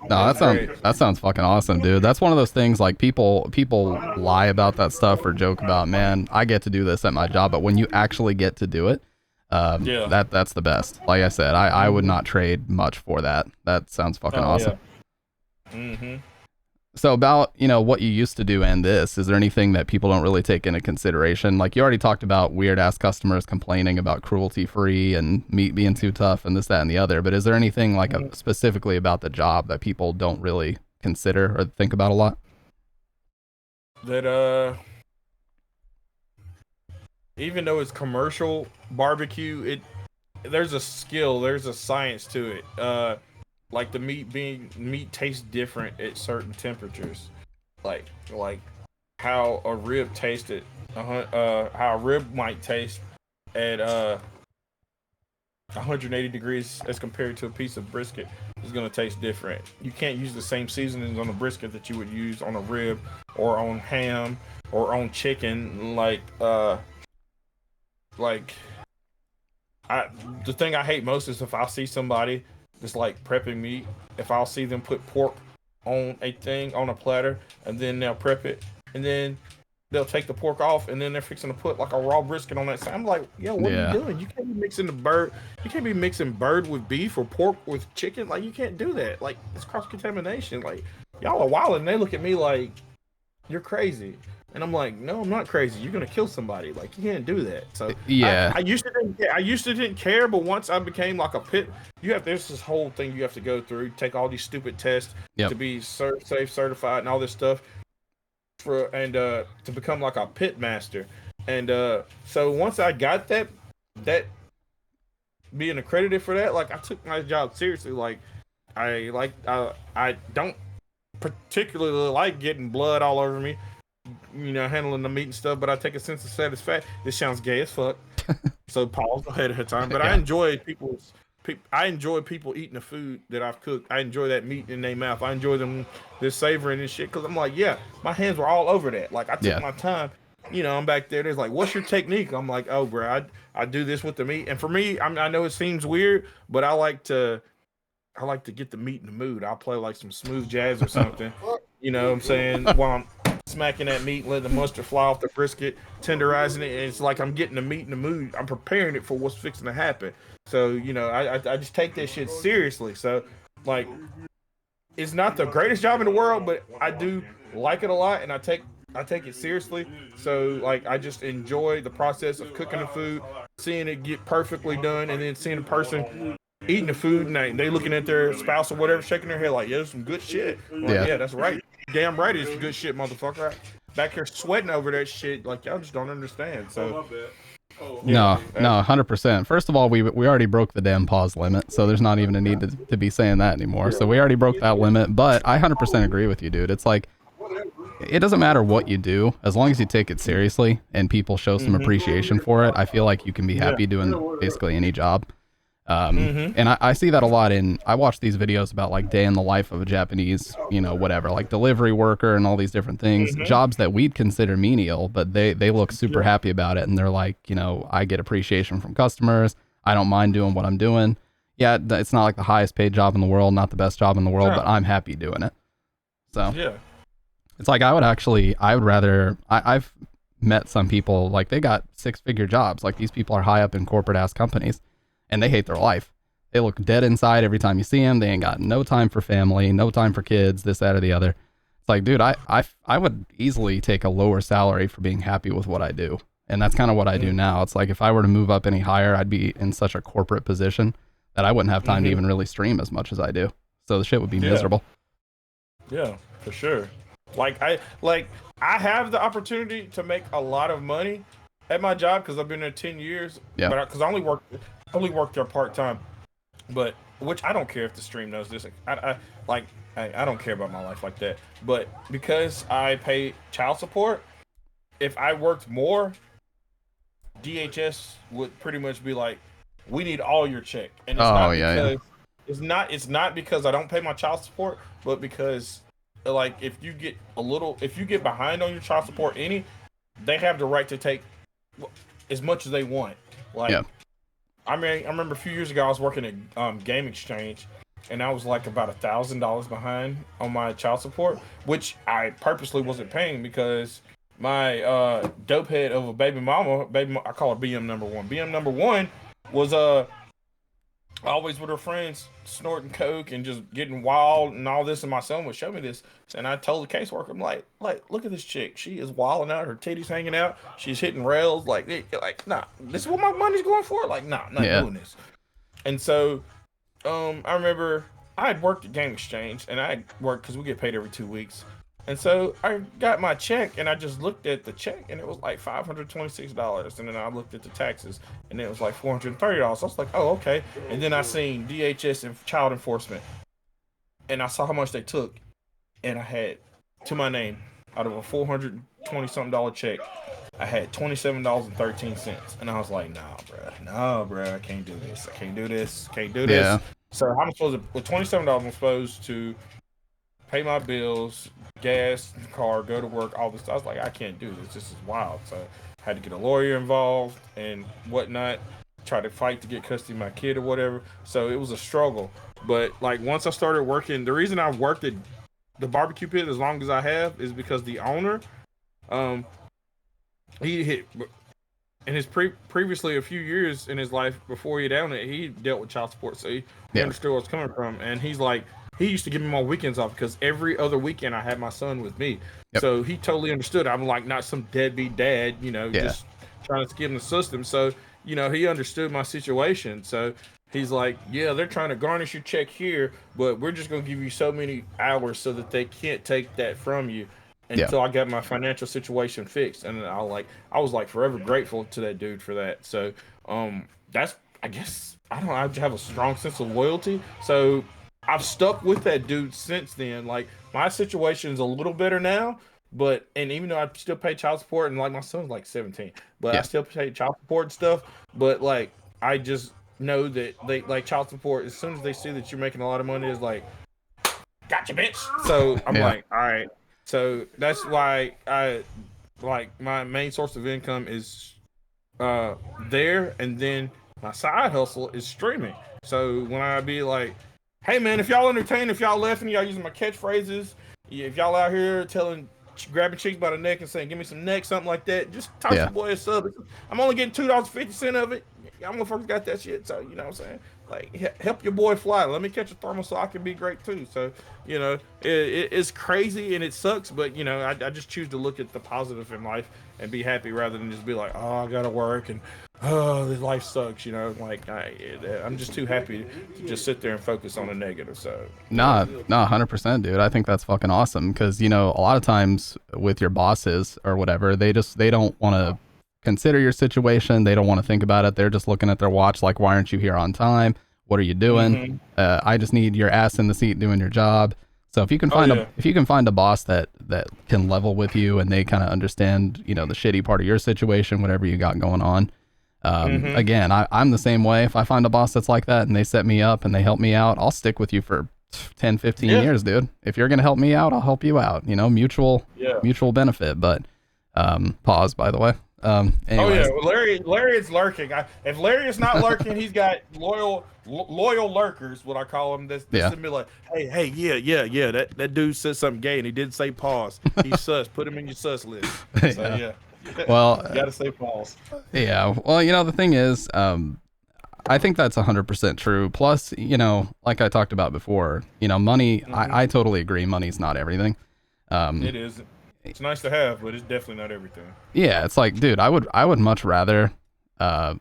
No, that sounds fucking awesome, dude. That's one of those things, like people lie about that stuff or joke about, man, I get to do this at my job, but when you actually get to do it, that's the best. Like I said, I would not trade much for that. That sounds fucking awesome. Yeah. Mm-hmm. So about, what you used to do and this, is there anything that people don't really take into consideration? Like you already talked about weird ass customers complaining about cruelty free and meat being too tough and this, that, and the other. But is there anything like specifically about the job that people don't really consider or think about a lot? That, even though it's commercial barbecue, there's a skill, there's a science to it. Like the meat tastes different at certain temperatures, like how a rib tasted, how a rib might taste at 180 degrees as compared to a piece of brisket is going to taste different. You can't use the same seasonings on a brisket that you would use on a rib or on ham or on chicken. Like the thing I hate most is if I see somebody that's like prepping meat, if I'll see them put pork on a platter, and then they'll prep it, and then they'll take the pork off, and then they're fixing to put like a raw brisket on that side. I'm like, yo, what are you doing? You can't be mixing you can't be mixing bird with beef or pork with chicken. Like, you can't do that. Like, it's cross contamination. Like, y'all are wild, and they look at me like you're crazy. And I'm like, no, I'm not crazy. You're gonna kill somebody. Like, you can't do that. So yeah, I used to didn't care, but once I became like a pit, there's this whole thing you have to go through, take all these stupid tests to be safe certified and all this stuff to become like a pit master. And so once I got that being accredited for that, like, I took my job seriously. Like, I don't particularly like getting blood all over me, handling the meat and stuff, but I take a sense of satisfaction. This sounds gay as fuck, so pause ahead of time. But I enjoy people eating the food that I've cooked. I enjoy that meat in their mouth. I enjoy them savoring and shit, because I'm like, yeah, my hands were all over that. Like, I took my time. I'm back there. There's like, what's your technique? I'm like, oh, bro, I do this with the meat. And for me, I know it seems weird, but I like to get the meat in the mood. I'll play like some smooth jazz or something. You know what I'm saying? While I'm smacking that meat, letting the mustard fly off the brisket, tenderizing it, and it's like I'm getting the meat in the mood. I'm preparing it for what's fixing to happen. So, I just take that shit seriously. So, like, it's not the greatest job in the world, but I do like it a lot, and I take it seriously. So, like, I just enjoy the process of cooking the food, seeing it get perfectly done, and then seeing the person eating the food, and they looking at their spouse or whatever, shaking their head like, yeah, some good shit. Like, yeah, that's right. Damn right, it's good shit, motherfucker. Back here sweating over that shit, like, y'all just don't understand. So, no, 100%. First of all, we already broke the damn pause limit, so there's not even a need to be saying that anymore. So we already broke that limit. But I 100% agree with you, dude. It's like, it doesn't matter what you do, as long as you take it seriously and people show some appreciation for it. I feel like you can be happy doing basically any job. And I see that a lot I watch these videos about like day in the life of a Japanese, whatever, like delivery worker and all these different things, jobs that we'd consider menial, but they look super happy about it. And they're like, I get appreciation from customers. I don't mind doing what I'm doing. Yeah, it's not like the highest paid job in the world, not the best job in the world, but I'm happy doing it. So it's like, I've met some people, like, they got 6-figure jobs. Like, these people are high up in corporate ass companies, and they hate their life. They look dead inside every time you see them. They ain't got no time for family, no time for kids, this, that, or the other. It's like, dude, I would easily take a lower salary for being happy with what I do. And that's kind of what I do now. It's like, if I were to move up any higher, I'd be in such a corporate position that I wouldn't have time to even really stream as much as I do. So the shit would be miserable. Yeah, for sure. Like, I have the opportunity to make a lot of money at my job because I've been there 10 years. Yeah. But because I only work there part time. But which I don't care if the stream knows this. I don't care about my life like that. But because I pay child support, if I worked more, DHS would pretty much be like, we need all your check. And it's it's not because I don't pay my child support, but because, like, if you get behind on your child support, they have the right to take as much as they want. Like, I mean, I remember a few years ago I was working at Game Exchange, and I was like about $1,000 behind on my child support, which I purposely wasn't paying because my dope head of a baby mama, I call her BM number one. BM number one was always with her friends snorting coke and just getting wild and all this, and my son would show me this, and I told the caseworker, I'm like, look at this chick, she is wilding out, her titties hanging out, she's hitting rails, like, nah, this is what my money's going for, like, nah, I'm not doing this. And so I remember I had worked at Game Exchange, and I had worked because we get paid every 2 weeks. And so I got my check, and I just looked at the check, and it was like $526. And then I looked at the taxes, and it was like $430. So I was like, oh, okay. And then I seen DHS and Child Enforcement, and I saw how much they took, and I had to my name out of a $420-something check. I had $27.13, and I was like, nah, bro, I can't do this. Can't do this. Yeah. So I'm supposed to, with $27, I'm supposed to pay my bills, gas, car, go to work, all this. I was like, I can't do this. This is wild. So I had to get a lawyer involved and whatnot, try to fight to get custody of my kid or whatever. So it was a struggle. But like once I started working, the reason I worked at the barbecue pit as long as I have is because the owner, he hit in his previously a few years in his life before he down it, he dealt with child support, so he understood where it's coming from. And he's like, he used to give me my weekends off because every other weekend I had my son with me. Yep. So he totally understood. I'm like not some deadbeat dad, just trying to skim the system. So he understood my situation. So he's like, yeah, they're trying to garnish your check here, but we're just gonna give you so many hours so that they can't take that from you until I got my financial situation fixed. And I was like forever grateful to that dude for that. So that's, I guess, I have a strong sense of loyalty. So I've stuck with that dude since then. Like my situation is a little better now, and even though I still pay child support, and like my son's like 17, but I still pay child support and stuff. But like I just know that they like child support. As soon as they see that you're making a lot of money, is like, gotcha, bitch. So I'm like, all right. So that's why I like my main source of income is there, and then my side hustle is streaming. So when I be like, hey man, if y'all entertain, if y'all laughing, y'all using my catchphrases, if y'all out here grabbing chicks by the neck and saying, give me some neck, something like that, just toss the boy a sub. I'm only getting $2.50 of it. Y'all motherfuckers got that shit. So, you know what I'm saying? Like, help your boy fly. Let me catch a thermal so I can be great too. So, it's crazy and it sucks, but, I just choose to look at the positive in life and be happy rather than just be like, oh, I gotta work and this life sucks, like I'm just too happy to just sit there and focus on the negative. So no, 100%, dude. I think that's fucking awesome because a lot of times with your bosses or whatever, they don't want to consider your situation. They don't want to think about it. They're just looking at their watch like, why aren't you here on time? What are you doing? I just need your ass in the seat doing your job. So if you can find a boss that can level with you and they kind of understand the shitty part of your situation, whatever you got going on. Again, I'm the same way. If I find a boss that's like that and they set me up and they help me out, I'll stick with you for 10, 15 years, dude. If you're going to help me out, I'll help you out, mutual benefit. But, pause, by the way. Anyways. Oh yeah. Well, Larry is lurking. If Larry is not lurking, he's got loyal lurkers, what I call them. That's be like, hey, yeah. That dude said something gay and he didn't say pause. He's sus. Put him in your sus list. So yeah. Well, you gotta say pause. Yeah. Well, the thing is, I think that's 100% true. Plus, like I talked about before, money. I totally agree. Money's not everything. It isn't. It's nice to have, but it's definitely not everything. Yeah, it's like, dude, I would much rather,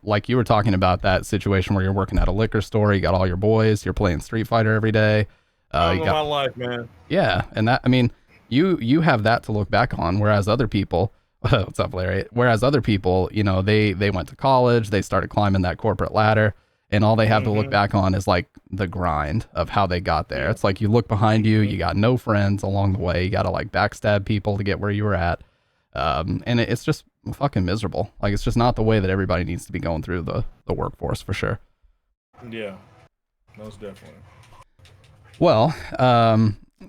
like you were talking about that situation where you're working at a liquor store, you got all your boys, you're playing Street Fighter every day. You got my life, man. Yeah, and that, I mean, you have that to look back on, whereas other people, what's up, Larry? Whereas other people, they went to college, they started climbing that corporate ladder, and all they have to look back on is like the grind of how they got there. It's like you look behind you, you got no friends along the way. You got to like backstab people to get where you were at. And it's just fucking miserable. Like it's just not the way that everybody needs to be going through the workforce for sure. Yeah, most definitely. Well,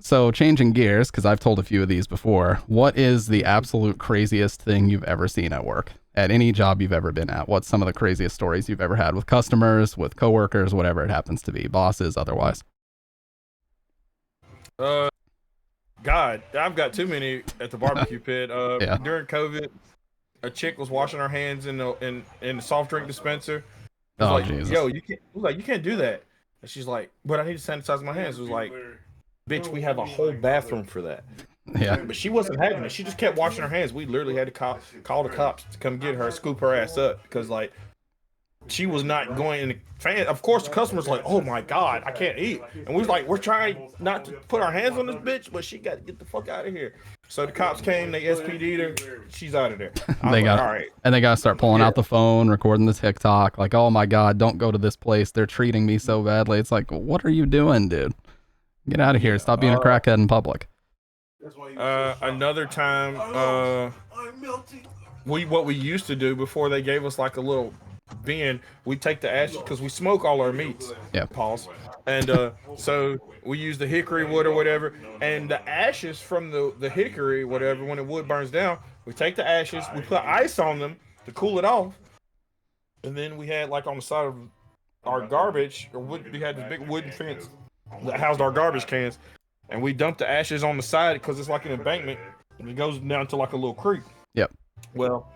so changing gears, because I've told a few of these before, what is the absolute craziest thing you've ever seen at work? At any job you've ever been at? What's some of the craziest stories you've ever had with customers, with coworkers, whatever it happens to be, bosses, otherwise? God, I've got too many at the barbecue pit. During COVID, a chick was washing her hands in the soft drink dispenser. Jesus. Yo, you can't do that. And she's like, but I need to sanitize my hands. It was like, bitch, we have a whole bathroom for that. Yeah. But she wasn't having it. She just kept washing her hands. We literally had to call the cops to come get her, scoop her ass up because like she was not going in the of course the customer's like, oh my God, I can't eat. And we was like, we're trying not to put our hands on this bitch, but she got to get the fuck out of here. So the cops came, they SPD'd her, she's out of there. All right. And they gotta start pulling out the phone, recording the TikTok, like, oh my God, don't go to this place. They're treating me so badly. It's like, what are you doing, dude? Get out of here. Stop being a crackhead in public. Another time, what we used to do before they gave us like a little bin, we take the ashes because we smoke all our meats. Yeah. Pause. And so we use the hickory wood or whatever, and the ashes from the hickory, whatever, when the wood burns down, we take the ashes, we put ice on them to cool it off, and then we had like on the side of our garbage, or we had this big wooden fence that housed our garbage cans, and we dumped the ashes on the side because it's like an embankment, and it goes down to like a little creek. Yep. Well,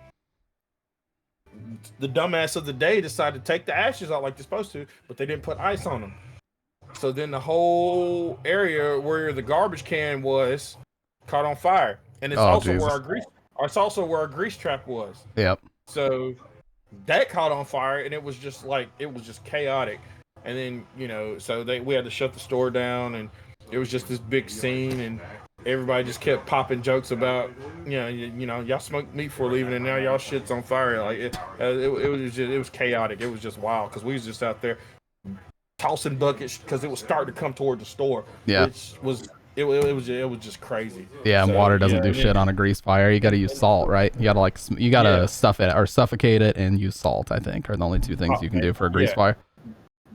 the dumbass of the day decided to take the ashes out like they're supposed to, but they didn't put ice on them. So then the whole area where the garbage can was caught on fire, and it's also Jesus. where our grease. It's also where our grease trap was. Yep. So that caught on fire, and it was just chaotic. And then so we had to shut the store down, and it was just this big scene, and everybody just kept popping jokes about y'all smoked meat for a living, and now y'all shit's on fire. Like it was chaotic. It was just wild because we was just out there tossing buckets because it was starting to come toward the store. Yeah. Which was it was just crazy. Yeah, and So, water doesn't do shit on a grease fire. You got to use salt, right? You got to stuff it or suffocate it and use salt, I think, are the only two things you can do for a grease fire.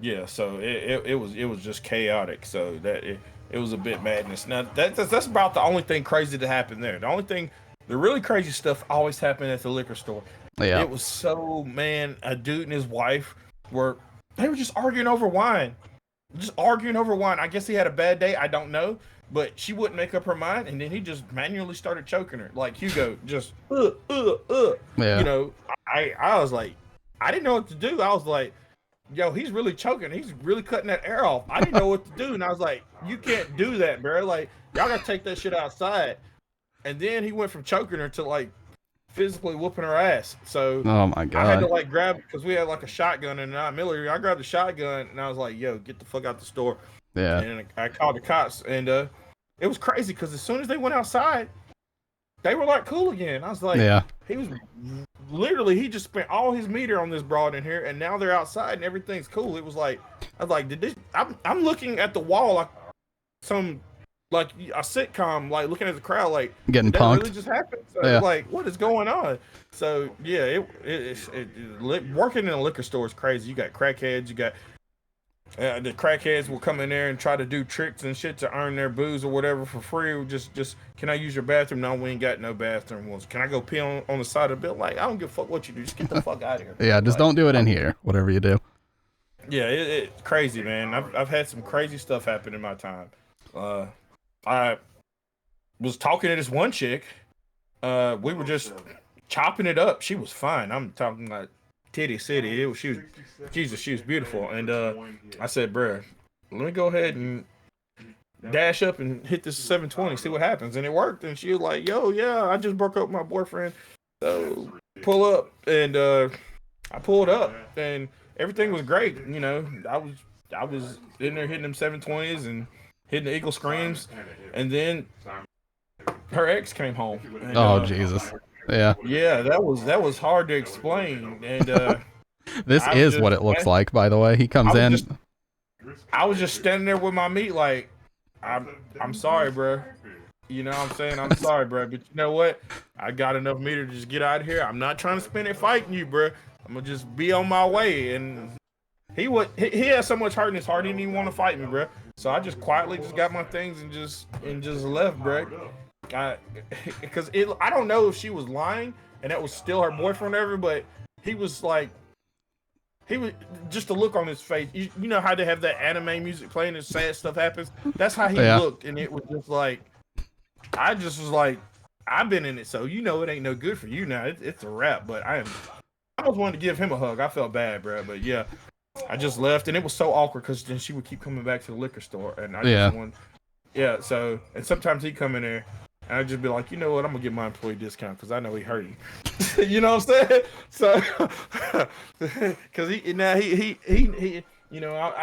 Yeah, so it was just chaotic. So that it was a bit madness. Now that's about the only thing crazy that happened there. The really crazy stuff always happened at the liquor store. Yeah. It was a dude and his wife they were just arguing over wine. I guess he had a bad day. I don't know. But she wouldn't make up her mind, and then he just manually started choking her. Like Hugo, just Yeah. I was like, I didn't know what to do. I was like, yo, he's really choking. He's really cutting that air off. I didn't know what to do. And I was like, you can't do that, bro. Like, y'all gotta take that shit outside. And then he went from choking her to like physically whooping her ass. So Oh my God. I had to like grab, because we had like a shotgun and a 9mm. I grabbed the shotgun and I was like, yo, get the fuck out the store. Yeah. And I called the cops, and it was crazy because as soon as they went outside, they were like cool again. I was like, Yeah. he was literally, he just spent all his meter on this broad in here, and now they're outside and everything's cool. It was like, I was like, I'm looking at the wall like like a sitcom, like looking at the crowd, like Getting that punked. really just happened. So Yeah. like, what is going on? So yeah, working in a liquor store is crazy. You got crackheads, you got the crackheads will come in there and try to do tricks and shit to earn their booze or whatever for free. Just can I use your bathroom? No, we ain't got no bathroom. Well, can I go pee on the side of the building? Like, I don't give a fuck what you do. Just get the fuck out of here. Yeah, just don't do it in here, whatever you do. Yeah, it's crazy, man. I've had some crazy stuff happen in my time. I was talking to this one chick. We were just chopping it up. She was fine. I'm talking like titty city. She was beautiful. And I said, bruh, let me go ahead and dash up and hit this 720, see what happens. And it worked. And she was like, yo, yeah, I just broke up with my boyfriend. So pull up. And I pulled up and everything was great. I was in there hitting them 720s and hitting the eagle screams. And then her ex came home. And, Jesus. Yeah. Yeah, that was hard to explain. And This is what it looks like, by the way. He comes in. I was just standing there with my meat like, I'm sorry, bro. You know what I'm saying? I'm sorry, bro. But you know what? I got enough meter to just get out of here. I'm not trying to spend it fighting you, bro. I'm gonna just be on my way. And he had so much hurt in his heart, he didn't even want to fight me, bro. So I just quietly just got my things and just left, bro. Because I don't know if she was lying and that was still her boyfriend ever, but he was just the look on his face. You know how they have that anime music playing and sad stuff happens? That's how he looked, and it was just like, I just was like, I've been in it, so it ain't no good for you now. It's a wrap. But I almost wanted to give him a hug. I felt bad, bro. But yeah, I just left, and it was so awkward because then she would keep coming back to the liquor store, and I just wanted, So and sometimes he'd come in there. And I'd just be like, you know what? I'm gonna get my employee discount because I know he hurt you. You know what I'm saying? So, because I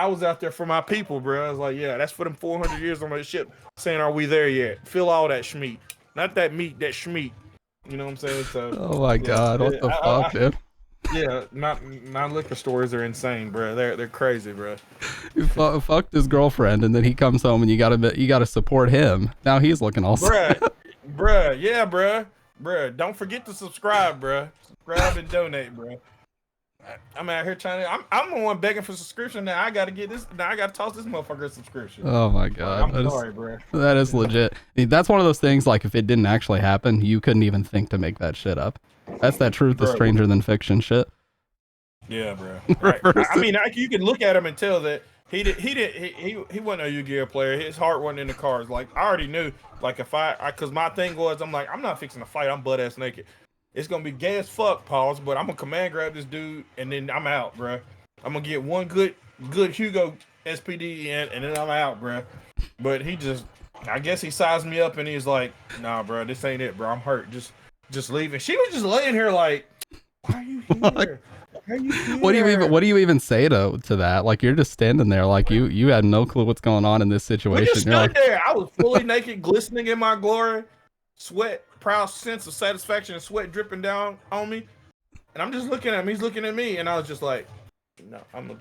was out there for my people, bro. I was like, yeah, that's for them 400 years on that ship. Saying, are we there yet? Feel all that schmeat, not that meat, that schmeat. You know what I'm saying? So. Oh my God, what the fuck, dude? Yeah, non-liquor stores are insane, bro. They're crazy, bro. You fucked his girlfriend, and then he comes home, and you gotta support him. Now he's looking all sad. Bruh, yeah, bruh. bruh, don't forget to subscribe, bruh. Subscribe and donate, bruh. I'm out here trying to. I'm the one begging for subscription. Now I gotta get this. Now I gotta toss this motherfucker a subscription. Oh my god, I'm sorry, bro. That is legit. That's one of those things. Like if it didn't actually happen, you couldn't even think to make that shit up. That's that truth is stranger than fiction shit. Yeah, bro. Right. I mean, you can look at him and tell that he wasn't a Yu-Gi-Oh player. His heart wasn't in the cards. Like I already knew. Like if cause my thing was, I'm like, I'm not fixing to fight. I'm butt ass naked. It's gonna be gay as fuck, pause. But I'm gonna command grab this dude, and then I'm out, bro. I'm gonna get one good Hugo SPD in, and then I'm out, bro. But he just, I guess he sized me up, and he's like, nah, bro, this ain't it, bro. I'm hurt. Just leave. And she was just laying here like, why are you here? Why are you here? What do you even say to that? Like you're just standing there, like you had no clue what's going on in this situation. We just stood there. I was fully naked, glistening in my glory, sweat, proud sense of satisfaction and sweat dripping down on me. And I'm just looking at him. He's looking at me, and I was just like, no, I'm gonna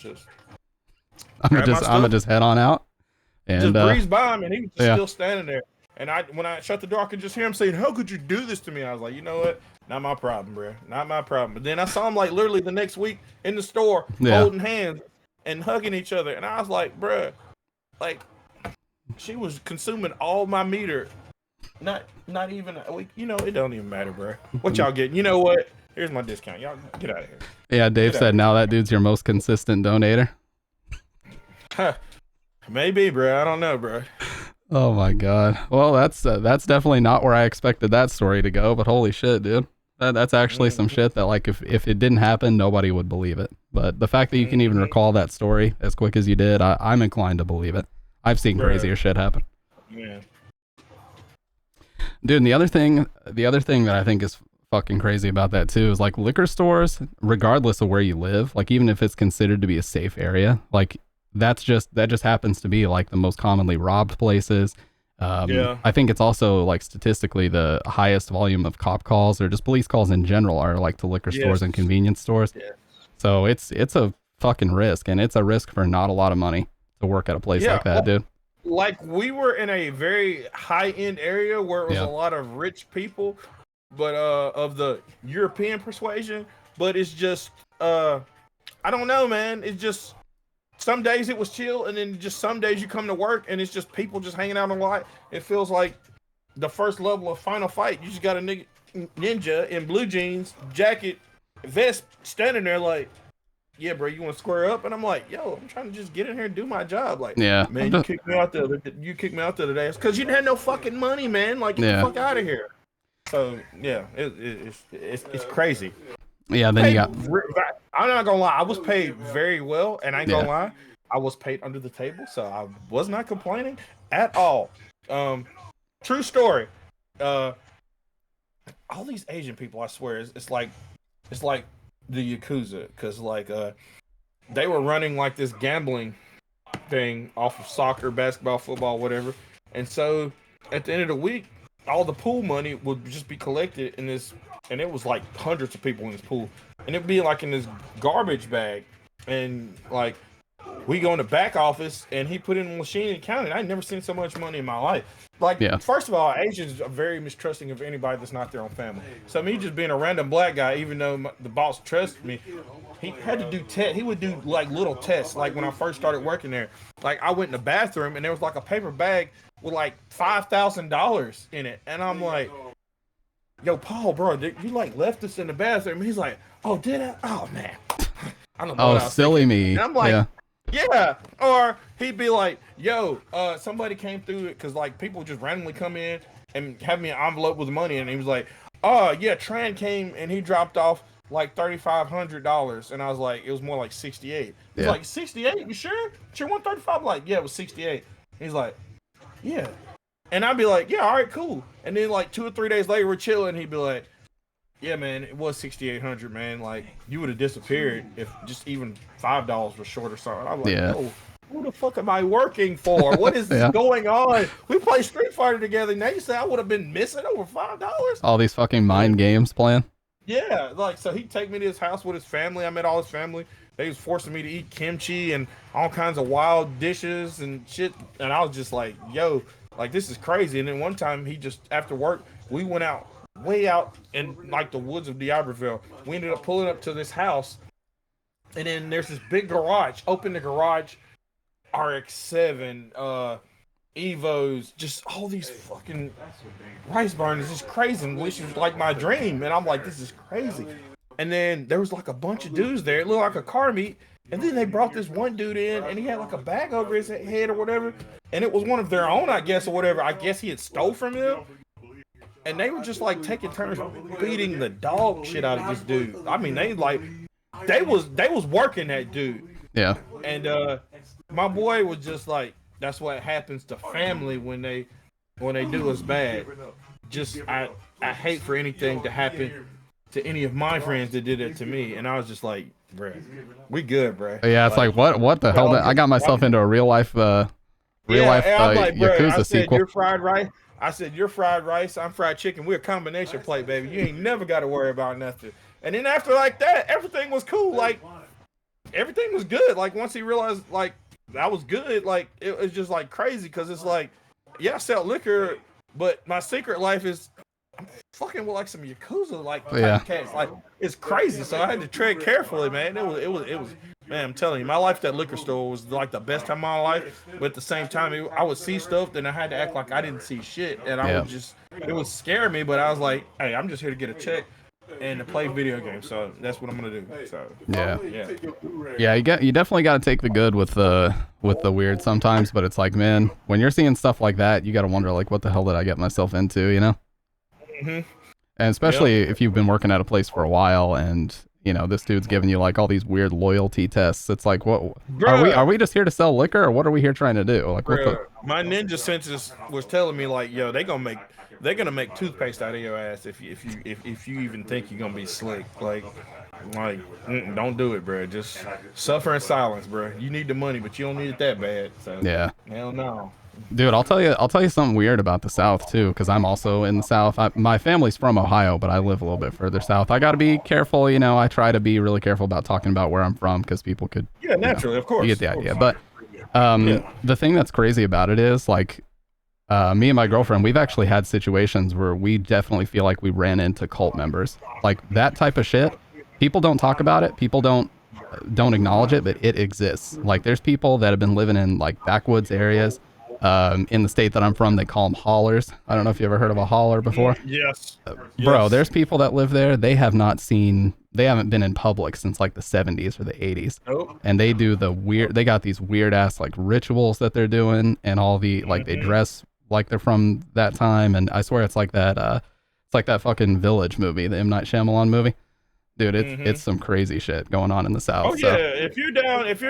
just head on out. And just breeze by him, and he was just still standing there. And when I shut the door, I could just hear him saying, "How could you do this to me?" I was like, you know what? Not my problem, bro. Not my problem. But then I saw him like literally the next week in the store, holding hands and hugging each other, and I was like, bro, like she was consuming all my meter. Not even a week. You know, it don't even matter, bro. What y'all getting? You know what? Here's my discount. Y'all get out of here. Yeah, Dave said now that dude's your most consistent donator. Huh. Maybe, bro. I don't know, bro. Oh my god. Well, that's definitely not where I expected that story to go. But holy shit, dude. That's actually some shit that like if it didn't happen, nobody would believe it. But the fact that you can even recall that story as quick as you did, I'm inclined to believe it. I've seen crazier shit happen. Yeah. Dude, and the other thing that I think is fucking crazy about that too is like liquor stores, regardless of where you live, like even if it's considered to be a safe area, like that just happens to be like the most commonly robbed places. I think it's also like statistically the highest volume of cop calls or just police calls in general are like to liquor stores and convenience stores. Yeah. So it's a fucking risk, and it's a risk for not a lot of money to work at a place like that, dude. Like we were in a very high-end area where it was a lot of rich people, but of the European persuasion. But it's just I don't know, man. It's just some days it was chill, and then just some days you come to work and it's just people just hanging out a lot. It feels like the first level of Final Fight. You just got a ninja in blue jeans, jacket, vest, standing there like, yeah, bro, you want to square up? And I'm like, yo, I'm trying to just get in here and do my job. Like, man, you kicked me out the other day. It's because you didn't have no fucking money, man. Like, get the fuck out of here. So, yeah, it's crazy. Yeah, then you got... I'm not going to lie. I was paid very well, and I ain't going to lie. I was paid under the table, so I was not complaining at all. True story. All these Asian people, I swear, it's like the Yakuza, because like they were running like this gambling thing off of soccer, basketball, football, whatever. And so at the end of the week, all the pool money would just be collected in this, and it was like hundreds of people in this pool, and it'd be like in this garbage bag. And like we go in the back office, and he put in a machine and counted. I'd never seen so much money in my life. Like, first of all, Asians are very mistrusting of anybody that's not their own family. So me just being a random black guy, even though the boss trusted me, he had to do tests. He would do like little tests. Like when I first started working there, like I went in the bathroom and there was like a paper bag with like $5,000 in it, and I'm like, "Yo, Paul, bro, you like left us in the bathroom?" He's like, "Oh, did I? Oh man, I don't know." Oh, silly me. And I'm like, yeah. Or he'd be like, yo, somebody came through it, because like people just randomly come in and have me an envelope with money, and he was like, oh yeah, Tran came and he dropped off like $3,500, and I was like, it was more like 68. He's like, 68? You sure? Sure, 135? I'm like, yeah, it was 68. He's like, yeah. And I'd be like, yeah, all right, cool. And then like 2 or 3 days later, we're chilling. He'd be like, yeah, man, it was 6,800, man. Like, you would have disappeared if just even $5 was short or something. I'm like, oh, who the fuck am I working for? What is going on? We play Street Fighter together. Now you say I would have been missing over $5? All these fucking mind games playing. Yeah, like, so he'd take me to his house with his family. I met all his family. They was forcing me to eat kimchi and all kinds of wild dishes and shit. And I was just like, yo, like, this is crazy. And then one time he just, after work, we went out way out in like the woods of D'Iberville. We ended up pulling up to this house, and then there's this big garage. Open the garage, RX-7, Evos, just all these fucking rice burners. It's crazy, which is like my dream. And I'm like, this is crazy. And then there was like a bunch of dudes there. It looked like a car meet. And then they brought this one dude in, and he had like a bag over his head or whatever. And it was one of their own, I guess, or whatever. I guess he had stole from them. And they were just like taking turns beating the dog shit out of this dude. I mean, they was working that dude. Yeah. And my boy was just like, that's what happens to family when they do us bad. Just I hate for anything to happen to any of my friends that did it to me. And I was just like, bruh, we good, bruh. Yeah, it's like what the hell? I got myself into a real life Yakuza I said, sequel. You're fried rice. I said, you're fried rice. I'm fried chicken. We're a combination plate, baby. You ain't never got to worry about nothing. And then after like that, everything was cool. Like everything was good. Like once he realized like that was good, like it was just like crazy because it's like, yeah, I sell liquor, but my secret life is I'm fucking with like some Yakuza like cats. Like it's crazy. So I had to tread carefully, man. It was man, I'm telling you, my life at that liquor store was like the best time of my life. But at the same time, I would see stuff, then I had to act like I didn't see shit. And I would just, it would scare me, but I was like, hey, I'm just here to get a check and to play video games. So that's what I'm going to do. So, yeah, you definitely got to take the good with the weird sometimes. But it's like, man, when you're seeing stuff like that, you got to wonder, like, what the hell did I get myself into, you know? Mm-hmm. And especially if you've been working at a place for a while and, you know, this dude's giving you like all these weird loyalty tests. It's like, what are we just here to sell liquor, or what are we here trying to do? Like, my ninja senses was telling me like, yo, they're gonna make toothpaste out of your ass if you even think you're gonna be slick. Like, don't do it, bro. Just suffer in silence, bro. You need the money, but you don't need it that bad. So yeah, hell no. Dude, I'll tell you something weird about the South too, because I'm also in the South. My family's from Ohio, but I live a little bit further south. I got to be careful, you know. I try to be really careful about talking about where I'm from because people could. Yeah, naturally, of course. You get the idea, but the thing that's crazy about it is like, me and my girlfriend, we've actually had situations where we definitely feel like we ran into cult members, like that type of shit. People don't talk about it. People don't acknowledge it, but it exists. Like there's people that have been living in like backwoods areas. In the state that I'm from, they call them haulers. I don't know if you ever heard of a hauler before. Yes. Bro, there's people that live there. They haven't been in public since like the 70s or the 80s. Nope. And they do they got these weird ass like rituals that they're doing and all the, like they dress like they're from that time. And I swear it's like that fucking Village movie, the M. Night Shyamalan movie. Dude, it's some crazy shit going on in the South. Oh yeah, if you're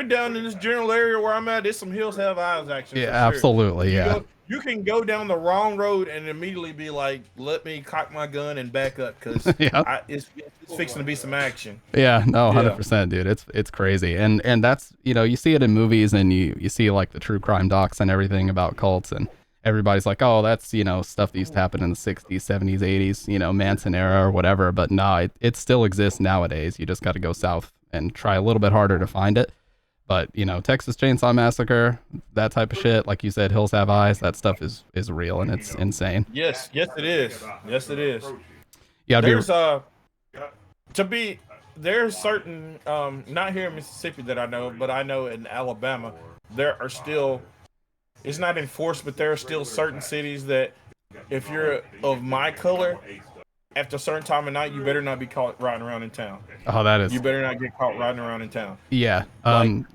down in this general area where I'm at, there's some Hills Have Eyes action. Yeah, absolutely, yeah. You can go down the wrong road and immediately be like, "Let me cock my gun and back up," because it's fixing to be some action. Yeah, no, 100%, dude. It's crazy, and that's, you know, you see it in movies and you see like the true crime docs and everything about cults, and everybody's like, oh, that's, you know, stuff that used to happen in the 60s, 70s, 80s, you know, Manson era or whatever. But no, it still exists nowadays. You just got to go south and try a little bit harder to find it. But, you know, Texas Chainsaw Massacre, that type of shit, like you said, Hills Have Eyes, that stuff is real and it's insane. Yes, it is. Yes, it is. Yeah, there's certain, not here in Mississippi that I know, but I know in Alabama, there are still, it's not enforced, but there are still certain cities that if you're of my color, after a certain time of night, you better not be caught riding around in town. Oh, that is. You better not get caught riding around in town. Yeah.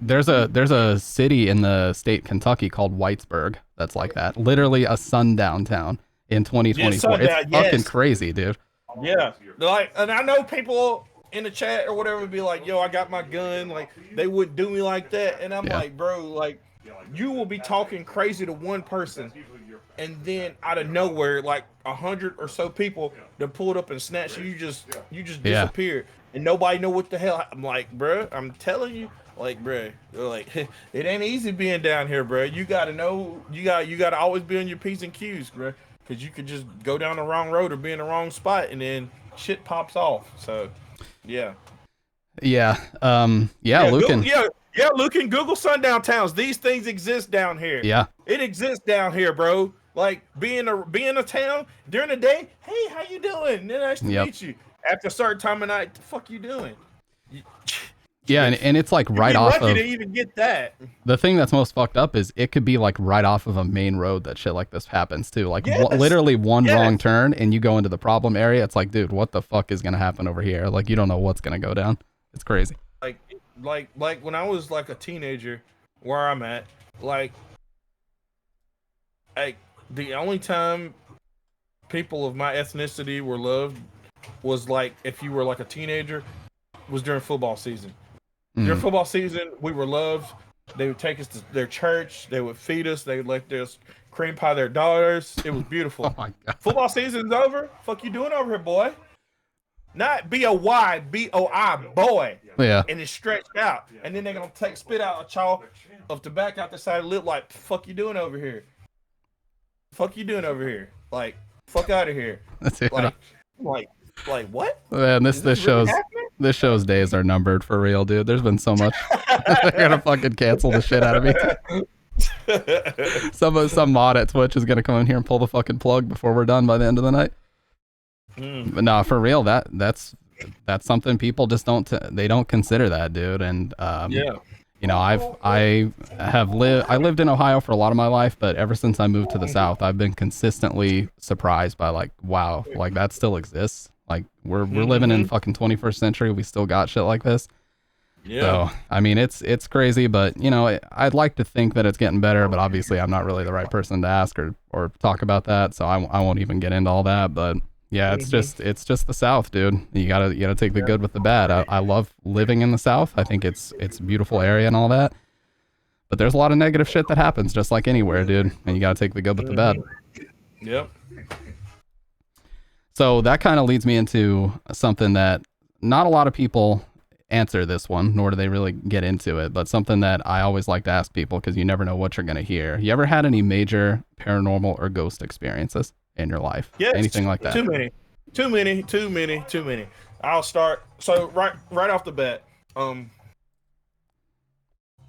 There's a city in the state Kentucky called Whitesburg that's like that. Literally a sundown town in 2024. It's fucking crazy, dude. Yeah. Like, and I know people in the chat or whatever would be like, yo, I got my gun. Like, they wouldn't do me like that. And I'm like, bro, like, you will be talking crazy to one person, and then out of nowhere, like 100 or so people that pulled up and snatched you, you just disappeared, and nobody know what the hell. I'm like, bro, I'm telling you, like, bro, like it ain't easy being down here, bro. You gotta know, you gotta always be on your P's and Q's, bro, because you could just go down the wrong road or be in the wrong spot, and then shit pops off. So, yeah. Lucan. Yeah, Lucan, Google sundown towns. These things exist down here. Yeah. It exists down here, bro. Like being a town during the day. Hey, how you doing? Nice to meet you. After a certain time of night, the fuck you doing? Yeah, and it's like right you'd be off lucky of. to even get that. The thing that's most fucked up is it could be like right off of a main road that shit like this happens too. Like Yes. literally one wrong turn and you go into the problem area. It's like, dude, what the fuck is gonna happen over here? Like you don't know what's gonna go down. It's crazy. Like when I was like a teenager, where I'm at, like the only time people of my ethnicity were loved was like if you were like a teenager, was during football season. During football season, we were loved. They would take us to their church. They would feed us. They would let us cream pie their daughters. It was beautiful. Oh my God. Football season's over. Fuck you doing over here, boy? Not B-O-Y, B-O-I, boy. Yeah. And it's stretched out. And then they're going to spit out a chalk of tobacco out the side of the lip like, fuck you doing over here? Fuck you doing over here? Like, fuck out of here. That's it. Like what? Man, this really happening? This show's days are numbered for real, dude. There's been so much. They're gonna fucking cancel the shit out of me. Some mod at Twitch is gonna come in here and pull the fucking plug before we're done by the end of the night. But no, for real, that's something people just they don't consider that, dude. And you know, I lived in Ohio for a lot of my life, but ever since I moved to the South, I've been consistently surprised by like, wow, like that still exists. Like we're living in fucking 21st century. We still got shit like this. Yeah. So, I mean, it's crazy, but you know, I'd like to think that it's getting better, but obviously I'm not really the right person to ask or talk about that. So I won't even get into all that, but yeah, it's just the South, dude. You gotta take the good with the bad. I love living in the South. I think it's a beautiful area and all that, but there's a lot of negative shit that happens just like anywhere, dude. And you gotta take the good with the bad. Yep. So that kind of leads me into something that not a lot of people answer this one, nor do they really get into it, but something that I always like to ask people because you never know what you're going to hear. You ever had any major paranormal or ghost experiences in your life? Yes. Anything like that? Too many. I'll start. So right off the bat,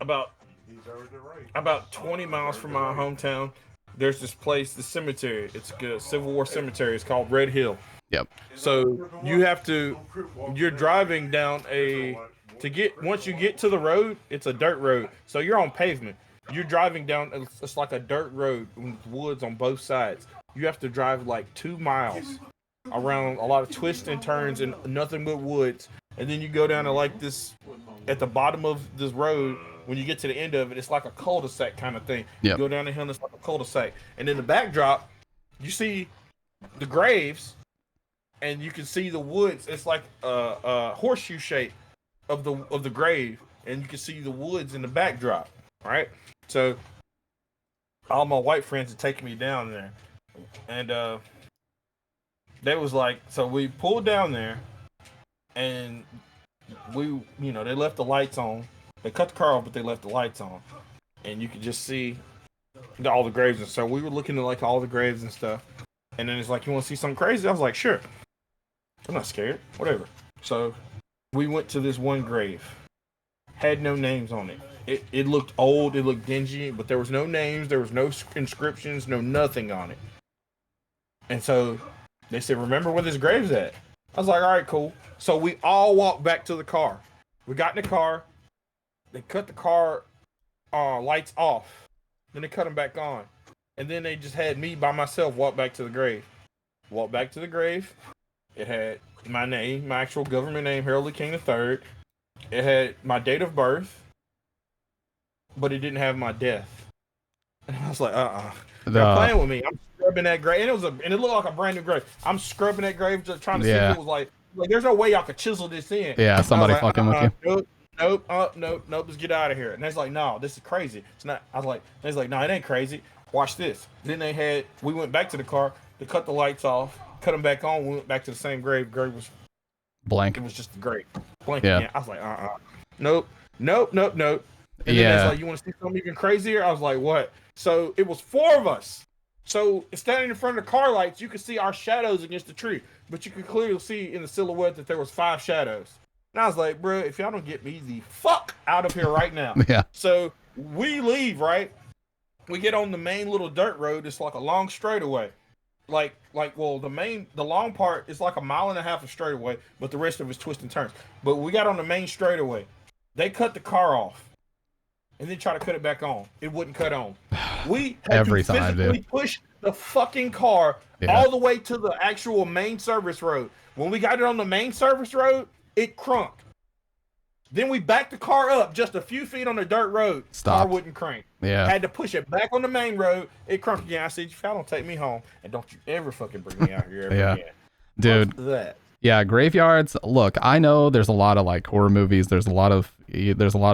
about 20 miles from my hometown, there's this place, the cemetery. It's a Civil War cemetery. It's called Red Hill. Yep. So you're driving down once you get to the road, it's a dirt road. So you're on pavement. You're driving down, it's like a dirt road with woods on both sides. You have to drive like 2 miles around a lot of twists and turns and nothing but woods. And then you go down to like this, at the bottom of this road, when you get to the end of it, it's like a cul-de-sac kind of thing. Yep. You go down the hill and it's like a cul-de-sac. And in the backdrop, you see the graves and you can see the woods. It's like a horseshoe shape of the grave. And you can see the woods in the backdrop, right? So all my white friends are taking me down there. And they was like, so we pulled down there and they left the lights on. They cut the car off, but they left the lights on. And you could just see all the graves. And so we were looking at like all the graves and stuff. And then it's like, you want to see something crazy? I was like, sure. I'm not scared. Whatever. So we went to this one grave. Had no names on it. It looked old. It looked dingy. But there was no names. There was no inscriptions. No nothing on it. And so they said, remember where this grave's at? I was like, all right, cool. So we all walked back to the car. We got in the car. They cut the car lights off. Then they cut them back on. And then they just had me by myself walk back to the grave. Walk back to the grave. It had my name, my actual government name, Harold Lee King III. It had my date of birth. But it didn't have my death. And I was like, They're playing with me. I'm scrubbing that grave. And it looked like a brand new grave. I'm scrubbing that grave just trying to see if it was like there's no way y'all could chisel this in. Yeah, somebody fucking with you. Nope, let's get out of here. And they's like, no, this is crazy. It's not. I was like, they's like, no, it ain't crazy. Watch this. Then we went back to the car. They cut the lights off, cut them back on. We went back to the same grave. Grave was blank. It was just a grave. Blank. Yeah. Again. I was like, nope. And then it's like, you want to see something even crazier? I was like, what? So it was 4 of us. So standing in front of the car lights, you could see our shadows against the tree, but you could clearly see in the silhouette that there was 5 shadows. And I was like, bro, if y'all don't get me the fuck out of here right now. Yeah. So we leave, right? we get on the main little dirt road. It's like a long straightaway. Well, the long part is like a mile and a half of straightaway, but the rest of it's twists and turns. But we got on the main straightaway. They cut the car off and then try to cut it back on. It wouldn't cut on. We had Every to time, physically dude. push the fucking car all the way to the actual main service road. When we got it on the main service road, it crunked. Then we backed the car up just a few feet on the dirt road. Stopped. Car wouldn't crank. Yeah. Had to push it back on the main road. It crunked again. I said, "Y'all don't take me home, and don't you ever fucking bring me out here ever again." Dude. What's that? Yeah, graveyards. Look, I know there's a lot of like horror movies. There's a lot of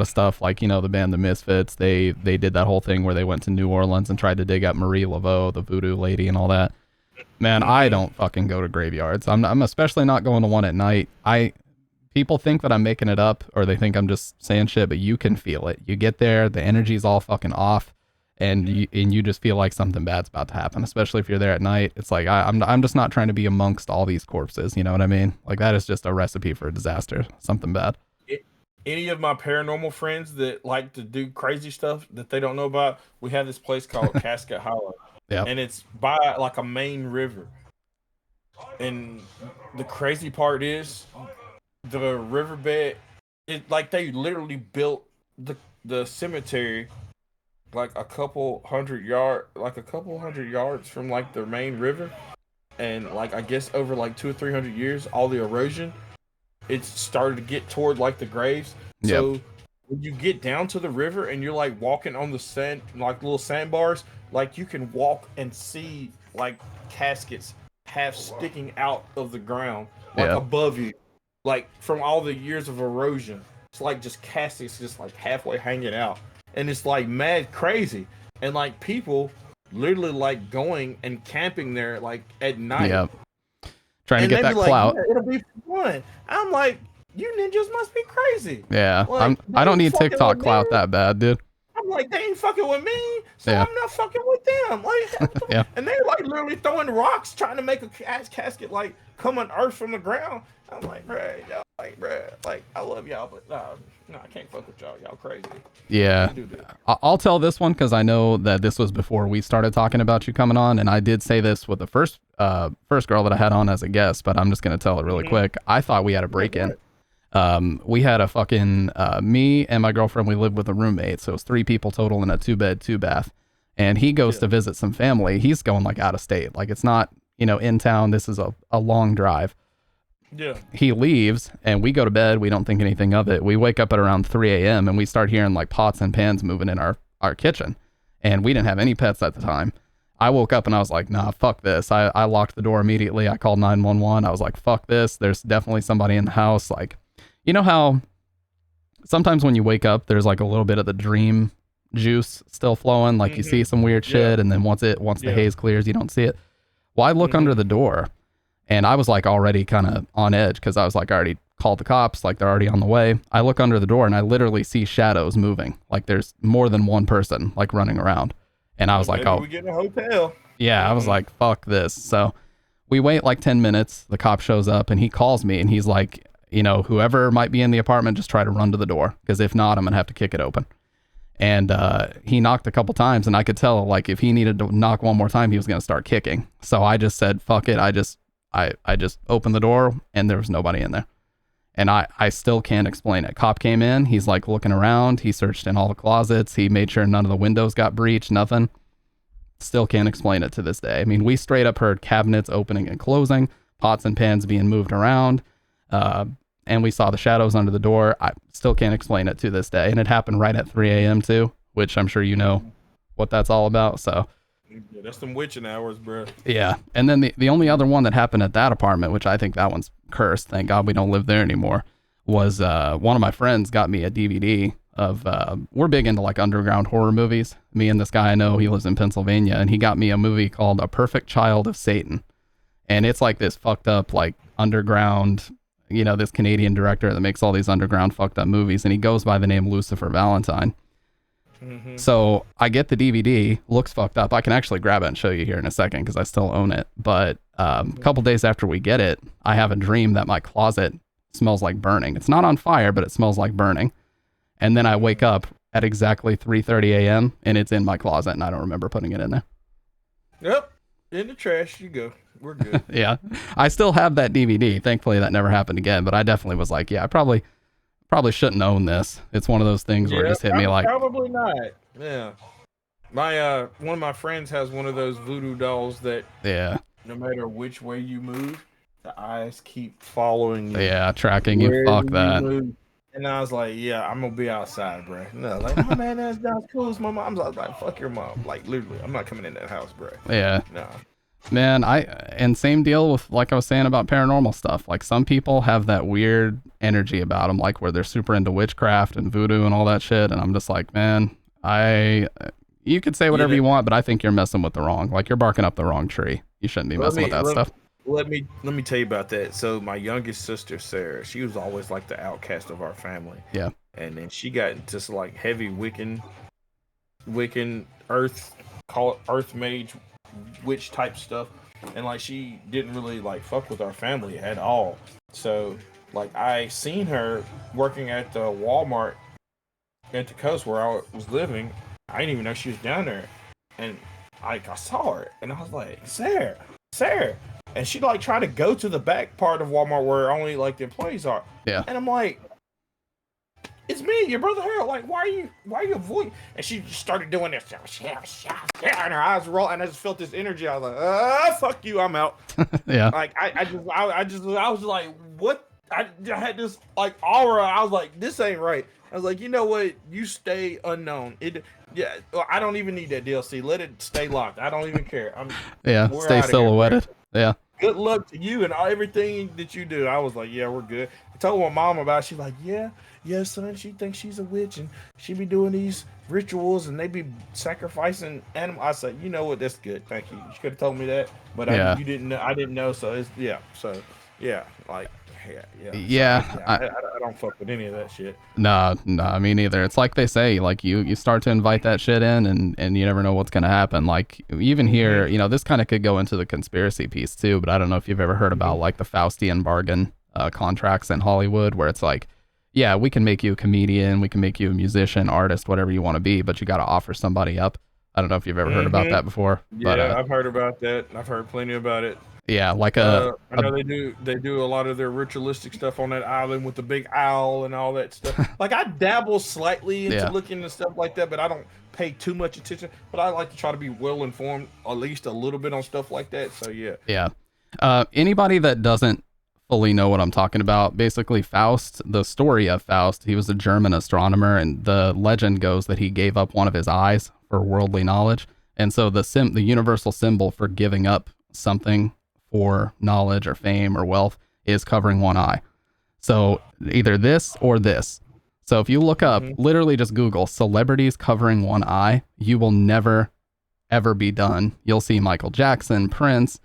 stuff like, you know, the band The Misfits. They did that whole thing where they went to New Orleans and tried to dig up Marie Laveau, the voodoo lady, and all that. Man, I don't fucking go to graveyards. I'm especially not going to one at night. People think that I'm making it up, or they think I'm just saying shit, but you can feel it. You get there, the energy's all fucking off, and you just feel like something bad's about to happen. Especially if you're there at night. It's like I'm just not trying to be amongst all these corpses. You know what I mean? Like that is just a recipe for a disaster. Something bad. Any of my paranormal friends that like to do crazy stuff that they don't know about, we have this place called Casket Hollow. Yeah. And it's by like a main river. And the crazy part is the riverbed, like they literally built the cemetery like a couple hundred yards from like the main river. And like I guess over like 200 or 300 years, all the erosion, it's started to get toward like the graves. So when you get down to the river and you're like walking on the sand, like little sandbars, like you can walk and see like caskets half sticking out of the ground, like above you, like from all the years of erosion. It's like just caskets just like halfway hanging out, and it's like mad crazy. And like people literally like going and camping there like at night. Yep. Trying to get that like, clout. Yeah, it'll be fun. I'm like, you ninjas must be crazy. Yeah. Like, I don't need fucking TikTok with clout me. that bad, dude. I'm like, they ain't fucking with me, so I'm not fucking with them. Like, and they're like literally throwing rocks, trying to make a casket like come on earth from the ground. I'm like, y'all, like, I love y'all, but no, I can't fuck with y'all. Y'all crazy. Yeah. I'll tell this one because I know that this was before we started talking about you coming on, and I did say this with the first girl that I had on as a guest, but I'm just gonna tell it really quick. I thought we had a break-in. We had a fucking me and my girlfriend, we lived with a roommate, so it was 3 people total in a 2-bed 2-bath, and he goes to visit some family. He's going like out of state, like it's not, you know, in town. This is a long drive. He leaves and we go to bed. We don't think anything of it. We wake up at around 3 a.m. and we start hearing like pots and pans moving in our kitchen, and we didn't have any pets at the time. I woke up and I was like, nah, fuck this. I locked the door immediately. I called 911. I was like, fuck this. There's definitely somebody in the house. Like, you know how sometimes when you wake up, there's like a little bit of the dream juice still flowing. Like you see some weird shit. And then once the haze clears, you don't see it. Well, I look under the door and I was like already kind of on edge because I was like, I already called the cops. Like they're already on the way. I look under the door and I literally see shadows moving. Like there's more than one person like running around. And I was like, oh, we get in a hotel. Yeah, I was like, fuck this. So we wait like 10 minutes. The cop shows up and he calls me and he's like, you know, whoever might be in the apartment, just try to run to the door, because if not, I'm going to have to kick it open. And he knocked a couple times and I could tell like if he needed to knock one more time, he was going to start kicking. So I just said, fuck it. I just opened the door and there was nobody in there. And I still can't explain it. Cop came in. He's like looking around. He searched in all the closets. He made sure none of the windows got breached, nothing. Still can't explain it to this day. I mean, we straight up heard cabinets opening and closing, pots and pans being moved around. And we saw the shadows under the door. I still can't explain it to this day. And it happened right at 3 a.m. too, which I'm sure you know what that's all about. So yeah, that's some witching hours, bro. Yeah. And then the only other one that happened at that apartment, which I think that one's cursed, thank God we don't live there anymore, was one of my friends got me a DVD of, we're big into like underground horror movies. Me and this guy I know, he lives in Pennsylvania, and he got me a movie called A Perfect Child of Satan. And it's like this fucked up, like underground, you know, this Canadian director that makes all these underground fucked up movies, and he goes by the name Lucifer Valentine. So I get the DVD, looks fucked up. I can actually grab it and show you here in a second because I still own it. But a couple days after we get it, I have a dream that my closet smells like burning. It's not on fire, but it smells like burning. And then I wake up at exactly 3:30 a.m. and it's in my closet and I don't remember putting it in there. Yep. In the trash you go. We're good. Yeah. I still have that DVD. Thankfully that never happened again, but I definitely was like, yeah, I probably shouldn't own this. It's one of those things where it just hit me like, probably not. Yeah. My one of my friends has one of those voodoo dolls that yeah, no matter which way you move, the eyes keep following you. yeah, tracking you. Fuck that. Move. And I was like, yeah, I'm gonna be outside, bro. No, like, oh man, that's cool. It's my mom. I was like, fuck your mom. Like, literally, I'm not coming in that house, bro. Yeah. No. Man, and same deal with, like I was saying about paranormal stuff. Like, some people have that weird energy about them, like where they're super into witchcraft and voodoo and all that shit. And I'm just like, man, you could say whatever you want, but I think you're messing with the wrong. Like, you're barking up the wrong tree. You shouldn't be messing with that stuff. Let me tell you about that. So my youngest sister, Sarah, she was always like the outcast of our family. Yeah. And then she got into like heavy Wiccan earth, call it earth mage, witch type stuff. And like she didn't really like fuck with our family at all. So like I seen her working at the Walmart at the coast where I was living. I didn't even know she was down there. And I saw her and I was like, Sarah. And she like tried to go to the back part of Walmart where only like the employees are. Yeah. And I'm like, it's me, your brother Harold. Like, why are you avoiding? And she just started doing this. And her eyes roll, and I just felt this energy. I was like, fuck you, I'm out. Yeah. Like I was like, what? I had this like aura. I was like, this ain't right. I was like, you know what? You stay unknown. Yeah, I don't even need that DLC. Let it stay locked. I don't even care. Stay silhouetted. Yeah. Good luck to you and everything that you do. I was like, yeah, we're good. I told my mom about it. She's like, yeah, son, she thinks she's a witch and she be doing these rituals and they be sacrificing animals. I said, you know what? That's good. Thank you. You could have told me that, but you didn't know. I didn't know. So I don't fuck with any of that shit. No, me neither. It's like they say, like you start to invite that shit in and you never know what's going to happen. Like even here, this kind of could go into the conspiracy piece too, but I don't know if you've ever heard about like the Faustian bargain contracts in Hollywood where it's like, yeah, we can make you a comedian, we can make you a musician, artist, whatever you want to be, but you got to offer somebody up. I don't know if you've ever heard about that before. Yeah, but, I've heard about that. I've heard plenty about it. Yeah, like I know they do a lot of their ritualistic stuff on that island with the big owl and all that stuff. Like I dabble slightly into looking and stuff like that, but I don't pay too much attention. But I like to try to be well informed, at least a little bit on stuff like that. So yeah. Yeah. Anybody that doesn't fully know what I'm talking about, basically Faust, the story of Faust, he was a German astronomer, and the legend goes that he gave up one of his eyes for worldly knowledge. And so the universal symbol for giving up something for knowledge or fame or wealth is covering one eye. So either this or this. So if you look up, literally just Google celebrities covering one eye, you will never, ever be done. You'll see Michael Jackson, Prince,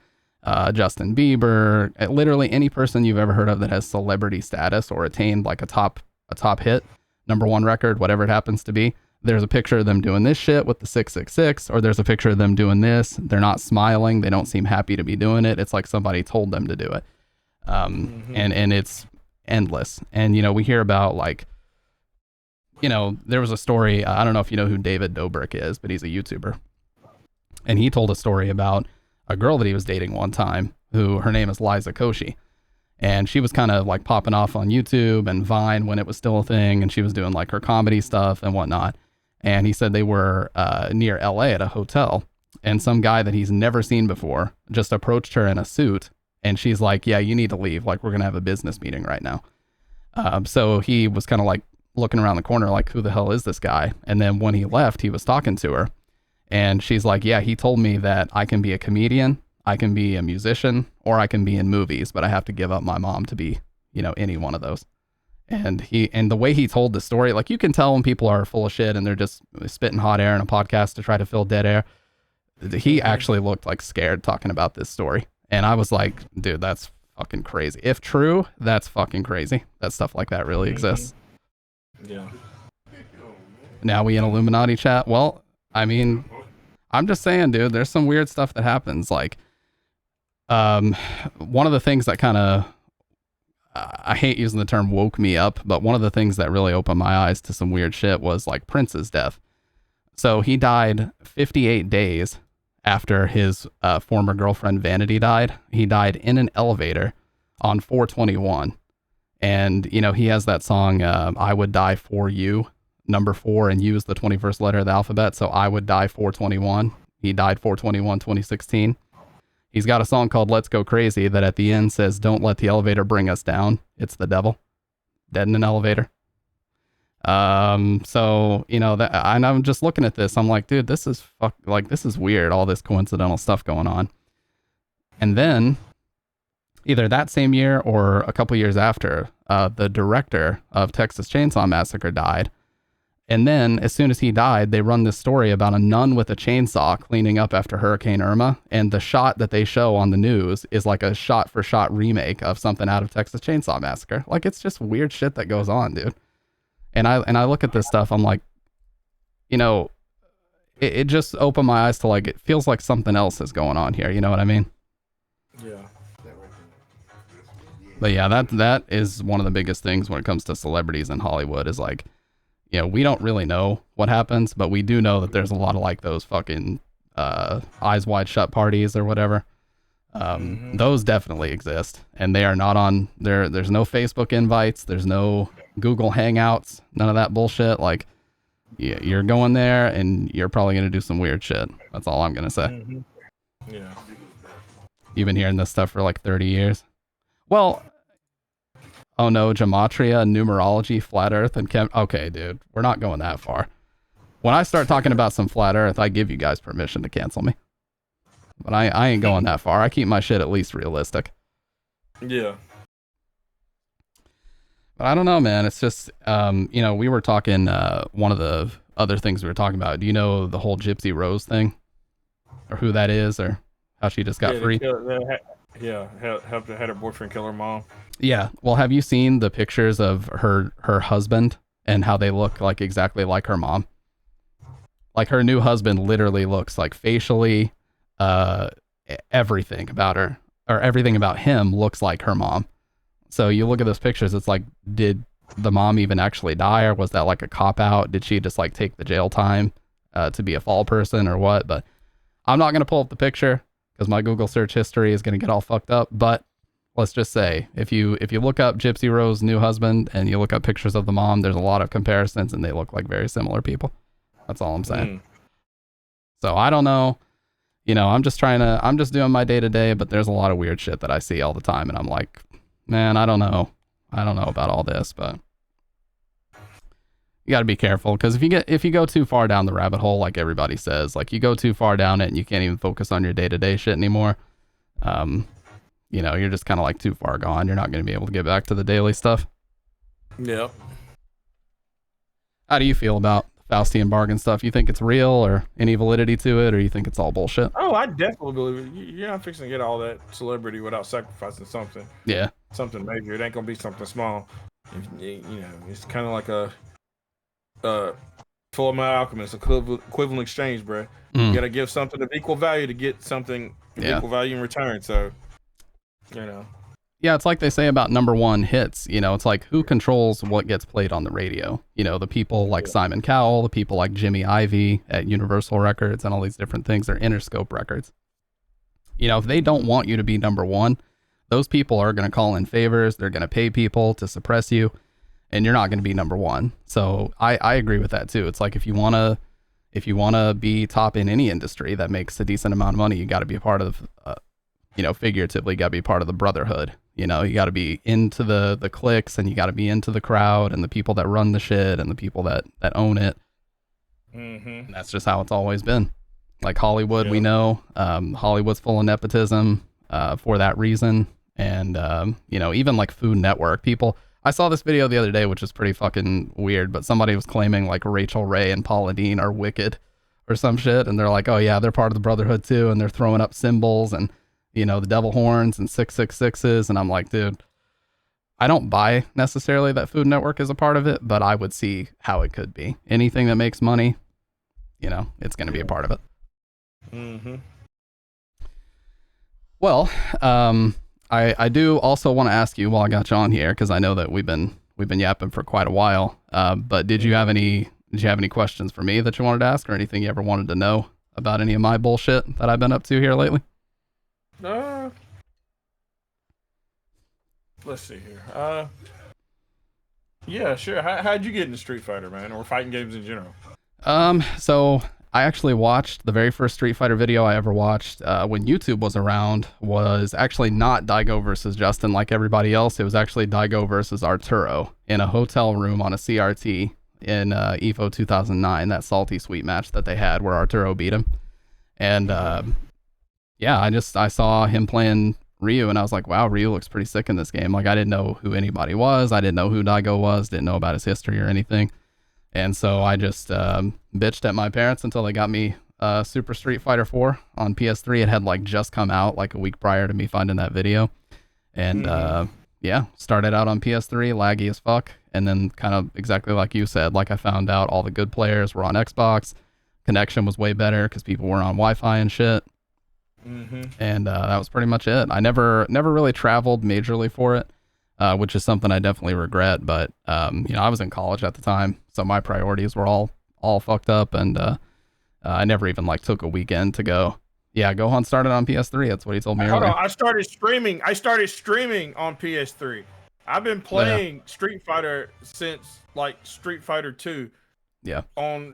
Justin Bieber, literally any person you've ever heard of that has celebrity status or attained like a top hit, #1 record, whatever it happens to be. There's a picture of them doing this shit with the 666, or there's a picture of them doing this. They're not smiling. They don't seem happy to be doing it. It's like somebody told them to do it. And it's endless. And, we hear about like, there was a story. I don't know if you know who David Dobrik is, but he's a YouTuber. And he told a story about a girl that he was dating one time who her name is Liza Koshy. And she was kind of like popping off on YouTube and Vine when it was still a thing. And she was doing like her comedy stuff and whatnot. And he said they were near LA at a hotel. And some guy that he's never seen before just approached her in a suit. And she's like, yeah, you need to leave. Like, we're going to have a business meeting right now. So he was kind of like looking around the corner, like, who the hell is this guy? And then when he left, he was talking to her. And she's like, yeah, he told me that I can be a comedian, I can be a musician, or I can be in movies, but I have to give up my mom to be, any one of those. And the way he told the story, like you can tell when people are full of shit and they're just spitting hot air in a podcast to try to fill dead air. He actually looked like scared talking about this story. And I was like, dude, that's fucking crazy. If true, that's fucking crazy. That stuff like that really exists. Yeah. Now we in Illuminati chat. Well, I mean, I'm just saying, dude, there's some weird stuff that happens. Like, one of the things that kind of, I hate using the term woke me up, but one of the things that really opened my eyes to some weird shit was like Prince's death. So he died 58 days after his former girlfriend Vanity died. He died in an elevator on 4/21. And, you know, he has that song, I Would Die For You, number 4, and U is the 21st letter of the alphabet. So I Would Die 4/21. He died 4/21/2016. He's got a song called Let's Go Crazy that at the end says, don't let the elevator bring us down. It's the devil. Dead in an elevator. So, you know, that, and I'm just looking at this. I'm like, dude, this is this is weird. All this coincidental stuff going on. And then either that same year or a couple years after, the director of Texas Chainsaw Massacre died. And then as soon as he died, they run this story about a nun with a chainsaw cleaning up after Hurricane Irma. And the shot that they show on the news is like a shot for shot remake of something out of Texas Chainsaw Massacre. Like, it's just weird shit that goes on, dude. And I look at this stuff, I'm like, you know, it just opened my eyes to like, it feels like something else is going on here. You know what I mean? Yeah. But yeah, that is one of the biggest things when it comes to celebrities in Hollywood is like, you know, we don't really know what happens, but we do know that there's a lot of like those fucking eyes wide shut parties or whatever. Those definitely exist, and they are not on there. There's no Facebook invites. There's no Google Hangouts. None of that bullshit. Like, you're going there and you're probably going to do some weird shit. That's all I'm going to say. Yeah. You've been hearing this stuff for like 30 years. Well, oh no, gematria, numerology, flat earth, and okay, dude, we're not going that far. When I start talking about some flat earth, I give you guys permission to cancel me. But I ain't going that far. I keep my shit at least realistic. Yeah. But I don't know, man. It's just, you know, we were talking, one of the other things we were talking about. Do you know the whole Gypsy Rose thing? Or who that is, or how she just got free? Had her boyfriend kill her mom. Yeah. Well, have you seen the pictures of her husband and how they look like exactly like her mom? Like, her new husband literally looks like facially, everything about her, or everything about him looks like her mom. So you look at those pictures, it's like, did the mom even actually die, or was that like a cop out? Did she just like take the jail time to be a fall person or what? But I'm not going to pull up the picture because my Google search history is going to get all fucked up. But let's just say, if you look up Gypsy Rose's new husband and you look up pictures of the mom, there's a lot of comparisons and they look like very similar people. That's all I'm saying. So I don't know. You know, I'm just doing my day to day, but there's a lot of weird shit that I see all the time. And I'm like, man, I don't know about all this, but you got to be careful, because if you go too far down the rabbit hole, like everybody says, like you go too far down it and you can't even focus on your day to day shit anymore. You know, you're just kind of like too far gone. You're not going to be able to get back to the daily stuff. Yeah. How do you feel about Faustian bargain stuff? You think it's real or any validity to it, or you think it's all bullshit? Oh, I definitely believe it. You're not fixing to get all that celebrity without sacrificing something. Yeah. Something major. It ain't gonna be something small. You know, it's kind of like a Full Metal Alchemist, equivalent exchange, bro. You gotta give something of equal value to get something of equal value in return. So, you know. Yeah, it's like they say about number one hits. You know, it's like, who controls what gets played on the radio? You know, the people like Simon Cowell, the people like Jimmy Iovine at Universal Records and all these different things, are Interscope Records. You know, if they don't want you to be number one, those people are going to call in favors. They're going to pay people to suppress you, and you're not going to be number one. So I agree with that too. It's like, if you want to be top in any industry that makes a decent amount of money, you got to be a part of, you know, figuratively, you got to be part of the brotherhood. You know, you got to be into the cliques, and you got to be into the crowd and the people that run the shit and the people that own it. And that's just how it's always been. Like Hollywood, we know, Hollywood's full of nepotism for that reason. And, you know, even like Food Network people, I saw this video the other day, which is pretty fucking weird, but somebody was claiming like Rachel Ray and Paula Deen are wicked or some shit. And they're like, oh yeah, they're part of the brotherhood too. And they're throwing up symbols and, you know, the devil horns and 666s. And I'm like, dude, I don't buy necessarily that Food Network is a part of it, but I would see how it could be. Anything that makes money, you know, it's going to be a part of it. Well, I do also want to ask you while I got you on here, because I know that we've been yapping for quite a while. But did you have any questions for me that you wanted to ask, or anything you ever wanted to know about any of my bullshit that I've been up to here lately? Let's see here. Yeah, sure. How'd you get into Street Fighter, man, or fighting games in general? So I actually watched the very first Street Fighter video I ever watched when YouTube was around was actually not Daigo versus Justin like everybody else. It was actually Daigo versus Arturo in a hotel room on a CRT in EVO 2009, that salty sweet match that they had where Arturo beat him. And yeah, I saw him playing Ryu and I was like, wow, Ryu looks pretty sick in this game. Like, I didn't know who anybody was. I didn't know who Daigo was, didn't know about his history or anything. And so I just bitched at my parents until they got me Super Street Fighter 4 on PS3. It had like just come out like a week prior to me finding that video. And yeah, started out on PS3, laggy as fuck. And then kind of exactly like you said, like I found out all the good players were on Xbox. Connection was way better because people were on Wi-Fi and shit. And that was pretty much it. I never really traveled majorly for it, which is something I definitely regret. But you know, I was in college at the time, so my priorities were all fucked up, and I never even like took a weekend to go. Yeah, Gohan started on PS3. That's what he told me earlier. Hold on, I started streaming on PS3. I've been playing Street Fighter since like Street Fighter 2. Yeah. On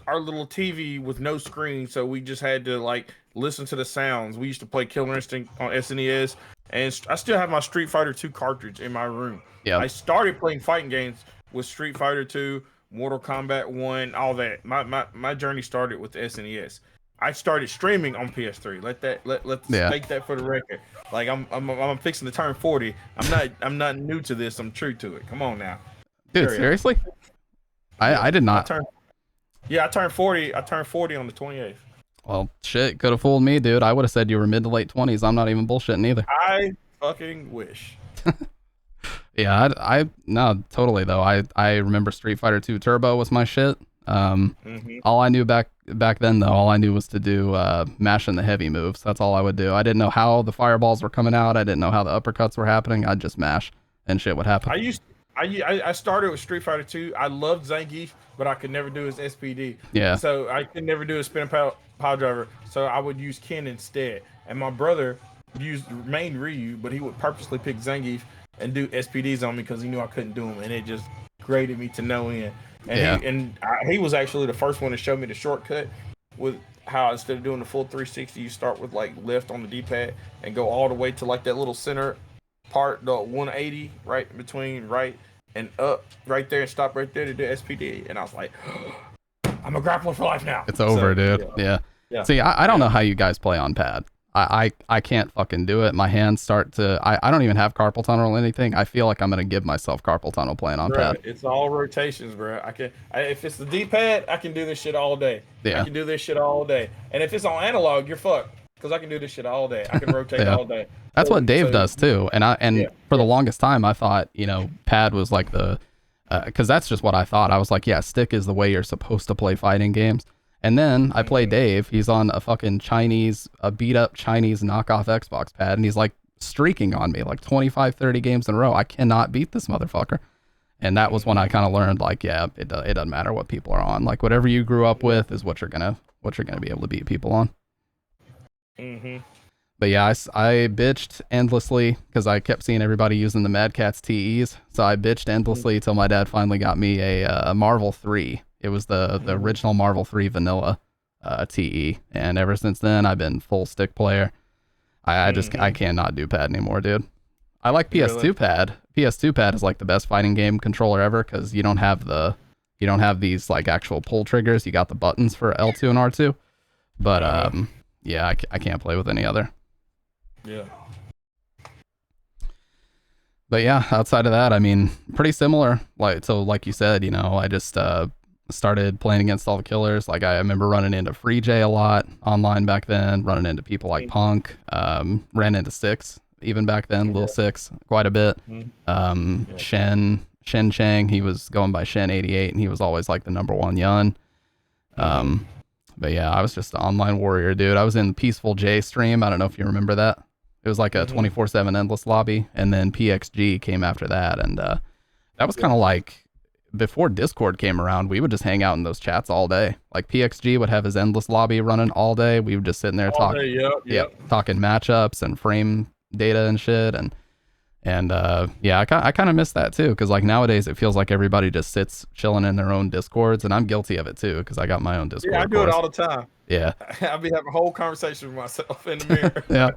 our little TV with no screen, so we just had to like listen to the sounds. We used to play Killer Instinct on SNES, and I still have my Street Fighter 2 cartridge in my room. Yeah. I started playing fighting games with Street Fighter 2, Mortal Kombat 1, all that. My journey started with the SNES. I started streaming on PS3. Let's make that for the record. Like I'm fixing to turn 40. I'm not new to this. I'm true to it. Come on now. Dude, seriously? I did not. I turned 40. I turned 40 on the 28th. Well, shit, could have fooled me, dude. I would have said you were mid to late 20s. I'm not even bullshitting either. I fucking wish. Yeah, no, totally though. I remember Street Fighter 2 Turbo was my shit. All I knew back then though, all I knew was to do mashing the heavy moves. That's all I would do. I didn't know how the fireballs were coming out. I didn't know how the uppercuts were happening. I'd just mash and shit would happen. I started with Street Fighter 2. I loved Zangief, but I could never do his SPD. Yeah. So I could never do a spin pile driver. So I would use Ken instead. And my brother used main Ryu, but he would purposely pick Zangief and do SPDs on me because he knew I couldn't do them, and it just graded me to no end. And he was actually the first one to show me the shortcut with how instead of doing the full 360, you start with like left on the D-pad and go all the way to like that little center part, the 180 right between right and up right there, and stop right there to do SPD. And I was like, I'm a grappler for life now. It's over, dude. Yeah. See, I don't know how you guys play on pad. I can't fucking do it. My hands start to, I don't even have carpal tunnel or anything. I feel like I'm going to give myself carpal tunnel playing on pad. It's all rotations, bro. If it's the D-pad, I can do this shit all day. Yeah. I can do this shit all day. And if it's on analog, you're fucked. Because I can do this shit all day. I can rotate all day. That's what Dave does too. And for the longest time, I thought, you know, pad was like the, because that's just what I thought. I was like, yeah, stick is the way you're supposed to play fighting games. And then I play Dave. He's on a fucking beat up Chinese knockoff Xbox pad. And he's like streaking on me like 25, 30 games in a row. I cannot beat this motherfucker. And that was when I kind of learned like, yeah, it doesn't matter what people are on. Like whatever you grew up with is what you're going to be able to beat people on. But yeah, I bitched endlessly because I kept seeing everybody using the Mad Catz TEs. So I bitched endlessly till my dad finally got me a Marvel 3. It was the original Marvel 3 vanilla TE. And ever since then, I've been full stick player. I cannot do pad anymore, dude. I like PS2 pad. PS2 pad is like the best fighting game controller ever because you don't have these like actual pull triggers. You got the buttons for L2 and R2. But yeah, I can't play with any other. Yeah. But yeah, outside of that, I mean, pretty similar. Like you said, you know, I just started playing against all the killers. Like I remember running into Free J a lot online back then, running into people like Punk, ran into Six even back then, Lil Six quite a bit. Shen Chang, he was going by Shen 88 and he was always like the #1 Yun. But yeah, I was just an online warrior, dude. I was in Peaceful J stream. I don't know if you remember that. It was like a 24/7 endless lobby, and then PXG came after that, and that was kind of like before Discord came around. We would just hang out in those chats all day. Like PXG would have his endless lobby running all day. We would just sit in there talking, talking matchups and frame data and shit, and yeah, I kind of miss that too, because like nowadays it feels like everybody just sits chilling in their own Discords, and I'm guilty of it too, because I got my own Discord. Yeah, I do it all the time. Yeah. I'll be having a whole conversation with myself in the mirror.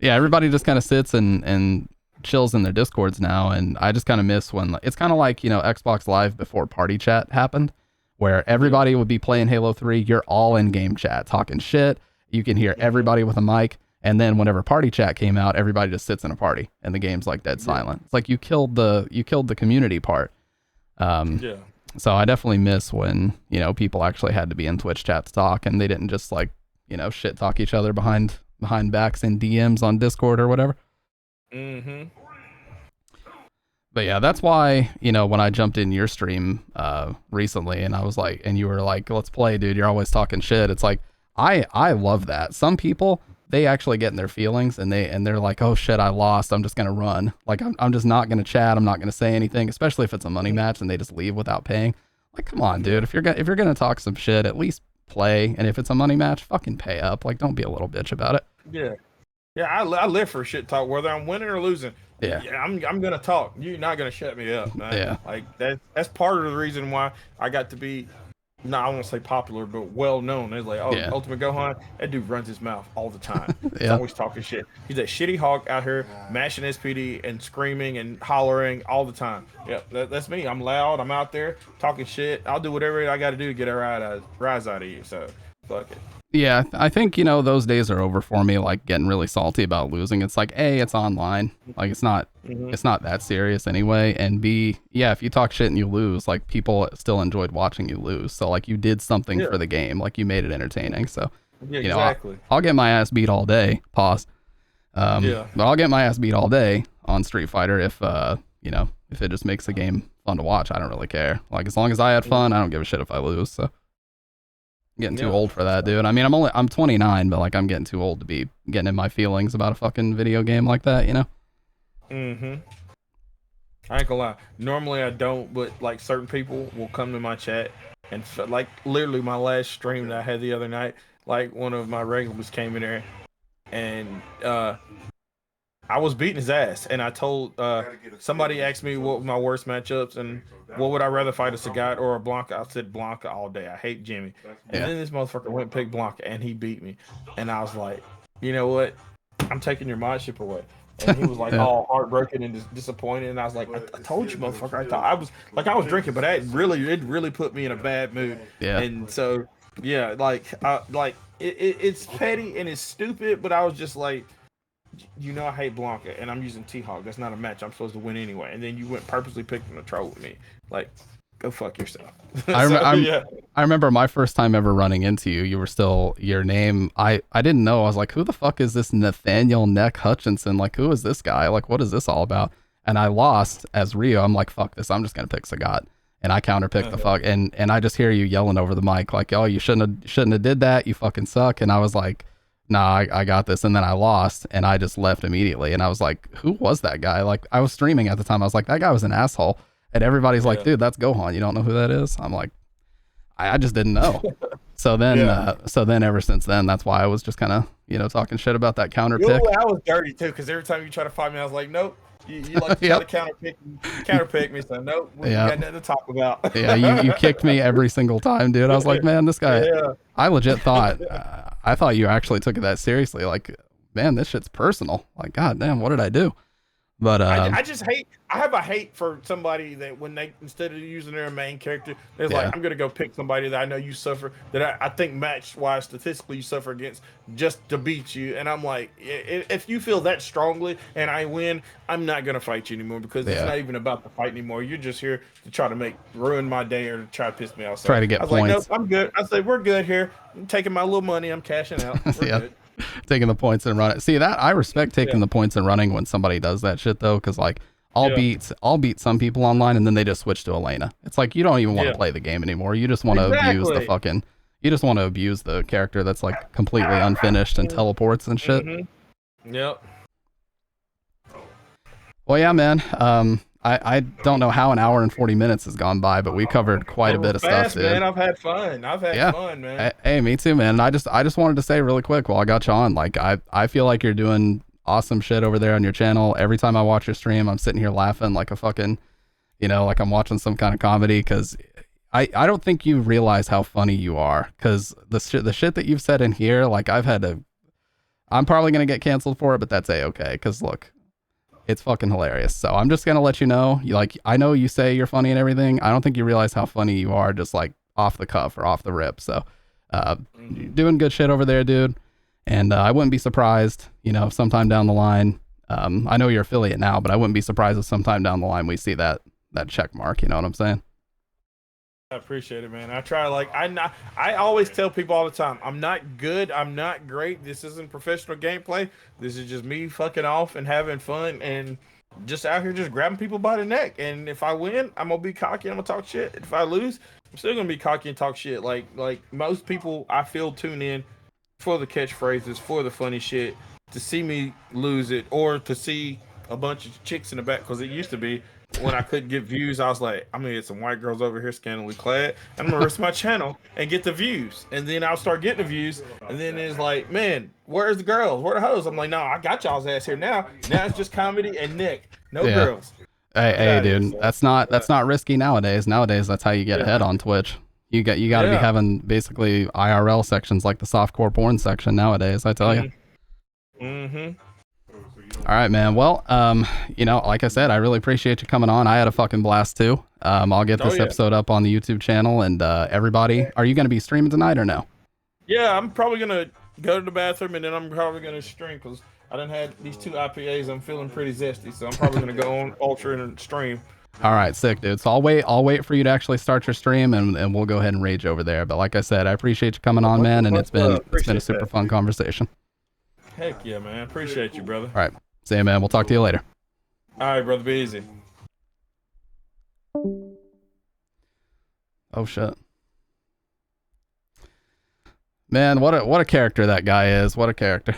Yeah, everybody just kind of sits and chills in their Discords now, and I just kind of miss when it's kind of like, you know, Xbox Live before party chat happened, where everybody would be playing Halo 3, you're all in game chat talking shit, you can hear everybody with a mic, and then whenever party chat came out, everybody just sits in a party and the game's like dead silent. It's like you killed the community part. So I definitely miss when, you know, people actually had to be in Twitch chat to talk, and they didn't just like, you know, shit talk each other behind backs in DMs on Discord or whatever. But yeah, that's why, you know, when I jumped in your stream recently, and I was like, and you were like, let's play, dude, you're always talking shit. It's like, I love that. Some people, they actually get in their feelings, and they're like, oh shit, I lost, I'm just gonna run. Like I'm just not gonna chat, I'm not gonna say anything, especially if it's a money match and they just leave without paying. Like, come on, dude, if you're gonna talk some shit, at least play. And if it's a money match, fucking pay up. Like, don't be a little bitch about it. Yeah, I live for shit talk, whether I'm winning or losing. Yeah, I'm gonna talk. You're not gonna shut me up, man. Yeah, like that's part of the reason why I got to be, no, I won't say popular, but well known. It's like, Ultimate Gohan, that dude runs his mouth all the time. He's always talking shit. He's that shitty hawk out here mashing SPD and screaming and hollering all the time. Yeah, that's me. I'm loud. I'm out there talking shit. I'll do whatever I got to do to get a rise out of you. So fuck it. Yeah, I think, you know, those days are over for me, like getting really salty about losing. It's like, A, it's online. Like, it's not that serious anyway. And B, yeah, if you talk shit and you lose, like, people still enjoyed watching you lose. So, like, you did something for the game. Like, you made it entertaining. So, you know, exactly. I'll get my ass beat all day. Pause. But I'll get my ass beat all day on Street Fighter if, you know, if it just makes the game fun to watch. I don't really care. Like, as long as I had fun, I don't give a shit if I lose. So. Getting too old for that, dude. I mean, I'm 29, but like I'm getting too old to be getting in my feelings about a fucking video game like that, you know? I ain't gonna lie. Normally I don't, but like certain people will come to my chat and like literally my last stream that I had the other night, like one of my regulars came in there and I was beating his ass, and I told somebody asked me what were my worst matchups and what would I rather fight, a Sagat or a Blanca. I said Blanca all day. I hate Jimmy. And then this motherfucker went and picked Blanca, and he beat me. And I was like, you know what? I'm taking your modship away. And he was like all heartbroken and disappointed. And I was like, I told you, motherfucker. I was drinking, but it really put me in a bad mood. Yeah. And so it's petty and it's stupid, but I was just like, you know, I hate Blanca, and I'm using T-Hawk. That's not a match. I'm supposed to win anyway. And then you went purposely picking a troll with me. Like, go fuck yourself. I remember my first time ever running into you. You were still, your name, I didn't know. I was like, who the fuck is this Nathaniel Neck Hutchinson? Like, who is this guy? Like, what is this all about? And I lost as Rio. I'm like, fuck this. I'm just going to pick Sagat. And I counterpicked the fuck. And I just hear you yelling over the mic, like, oh, you shouldn't have did that. You fucking suck. And I was like, nah, I got this. And then I lost, and I just left immediately. And I was like, who was that guy? Like, I was streaming at the time. I was like, that guy was an asshole. And everybody's like, dude, that's Gohan. You don't know who that is? I'm like, I just didn't know. So then ever since then, that's why I was just kind of, you know, talking shit about that counter pick. I was dirty too, because every time you try to fight me, I was like, nope. You like to try to counter pick me, so nope, we got nothing to talk about. You kicked me every single time, dude. I was like, man, this guy, I legit thought, I thought you actually took it that seriously. Like, man, this shit's personal. Like, god damn, what did I do? But I just hate. I have a hate for somebody that when they, instead of using their main character, they're like, I'm gonna go pick somebody that I know you suffer, that I think match wise statistically you suffer against, just to beat you. And I'm like, if you feel that strongly and I win, I'm not gonna fight you anymore, because it's not even about the fight anymore. You're just here to try to ruin my day or to try to piss me off. So try to get points. Like, nope, I'm good. I said, we're good here. I'm taking my little money. I'm cashing out. We're good. Taking the points and running. See, that I respect taking the points and running when somebody does that shit though, because like I'll beat some people online and then they just switch to Elena. It's like you don't even want to play the game anymore. You just want to abuse the fucking. You just want to abuse the character that's like completely unfinished and teleports and shit. Yep. Well, yeah, man. I don't know how an hour and 40 minutes has gone by, but we covered quite a bit of Fast, stuff, dude. man. I've had fun. I've had fun, man. Hey, me too, man. And I just wanted to say really quick while I got you on, like I feel like you're doing awesome shit over there on your channel. Every time I watch your stream, I'm sitting here laughing like a fucking, like I'm watching some kind of comedy, because I don't think you realize how funny you are, because the shit that you've said in here, like I'm probably gonna get canceled for it, but that's a-okay, because look, it's fucking hilarious. So I'm just gonna let you know, I know you say you're funny and everything. I don't think you realize how funny you are, just like off the cuff or off the rip. So you're doing good shit over there, dude. And I wouldn't be surprised, if sometime down the line, I know you're affiliate now, but I wouldn't be surprised if sometime down the line we see that check mark. You know what I'm saying? I appreciate it, man. I try, I always tell people all the time, I'm not good, I'm not great. This isn't professional gameplay. This is just me fucking off and having fun and just out here just grabbing people by the neck. And if I win, I'm gonna be cocky, I'm gonna talk shit. If I lose, I'm still gonna be cocky and talk shit. Like most people I feel tune in for the catchphrases, for the funny shit, to see me lose it, or to see a bunch of chicks in the back, because it used to be when I couldn't get views, I was like, I'm gonna get some white girls over here scantily clad, and I'm gonna risk my channel and get the views. And then I'll start getting the views, and then it's like, man, where's the girls? Where the hoes? I'm like, no, I got y'all's ass here now. Now it's just comedy and Nick. No girls. Hey, dude, that's not risky nowadays. Nowadays, that's how you get ahead on Twitch. You got to be having basically IRL sections like the softcore porn section nowadays, I tell you. All right, man. Well, like I said, I really appreciate you coming on. I had a fucking blast too. I'll get this episode up on the YouTube channel, and everybody, are you going to be streaming tonight or no? Yeah, I'm probably going to go to the bathroom, and then I'm probably going to stream, because I done had these 2 IPAs. I'm feeling pretty zesty, so I'm probably going to go on Ultra and stream. All right, sick, dude. So I'll wait for you to actually start your stream, and we'll go ahead and rage over there. But like I said, I appreciate you coming on, man, and it's been a super fun conversation. Heck yeah, man. Appreciate you, brother. All right. See you, man. We'll talk to you later. All right, brother. Be easy. Oh, shit. Man, what a character that guy is. What a character.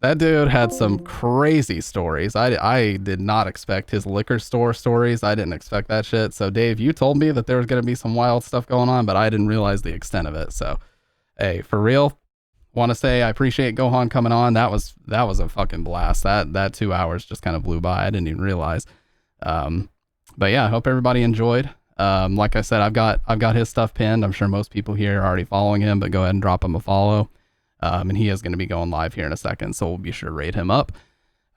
That dude had some crazy stories. I did not expect his liquor store stories. I didn't expect that shit. So, Dave, you told me that there was going to be some wild stuff going on, but I didn't realize the extent of it. So, hey, for real, want to say I appreciate Gohan coming on. That was a fucking blast. That 2 hours just kind of blew by. I didn't even realize. But yeah, I hope everybody enjoyed. Like I said, I've got his stuff pinned. I'm sure most people here are already following him, but go ahead and drop him a follow. And he is going to be going live here in a second, so we'll be sure to rate him up.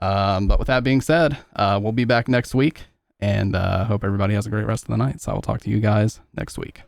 But with that being said, we'll be back next week, and hope everybody has a great rest of the night. So I will talk to you guys next week.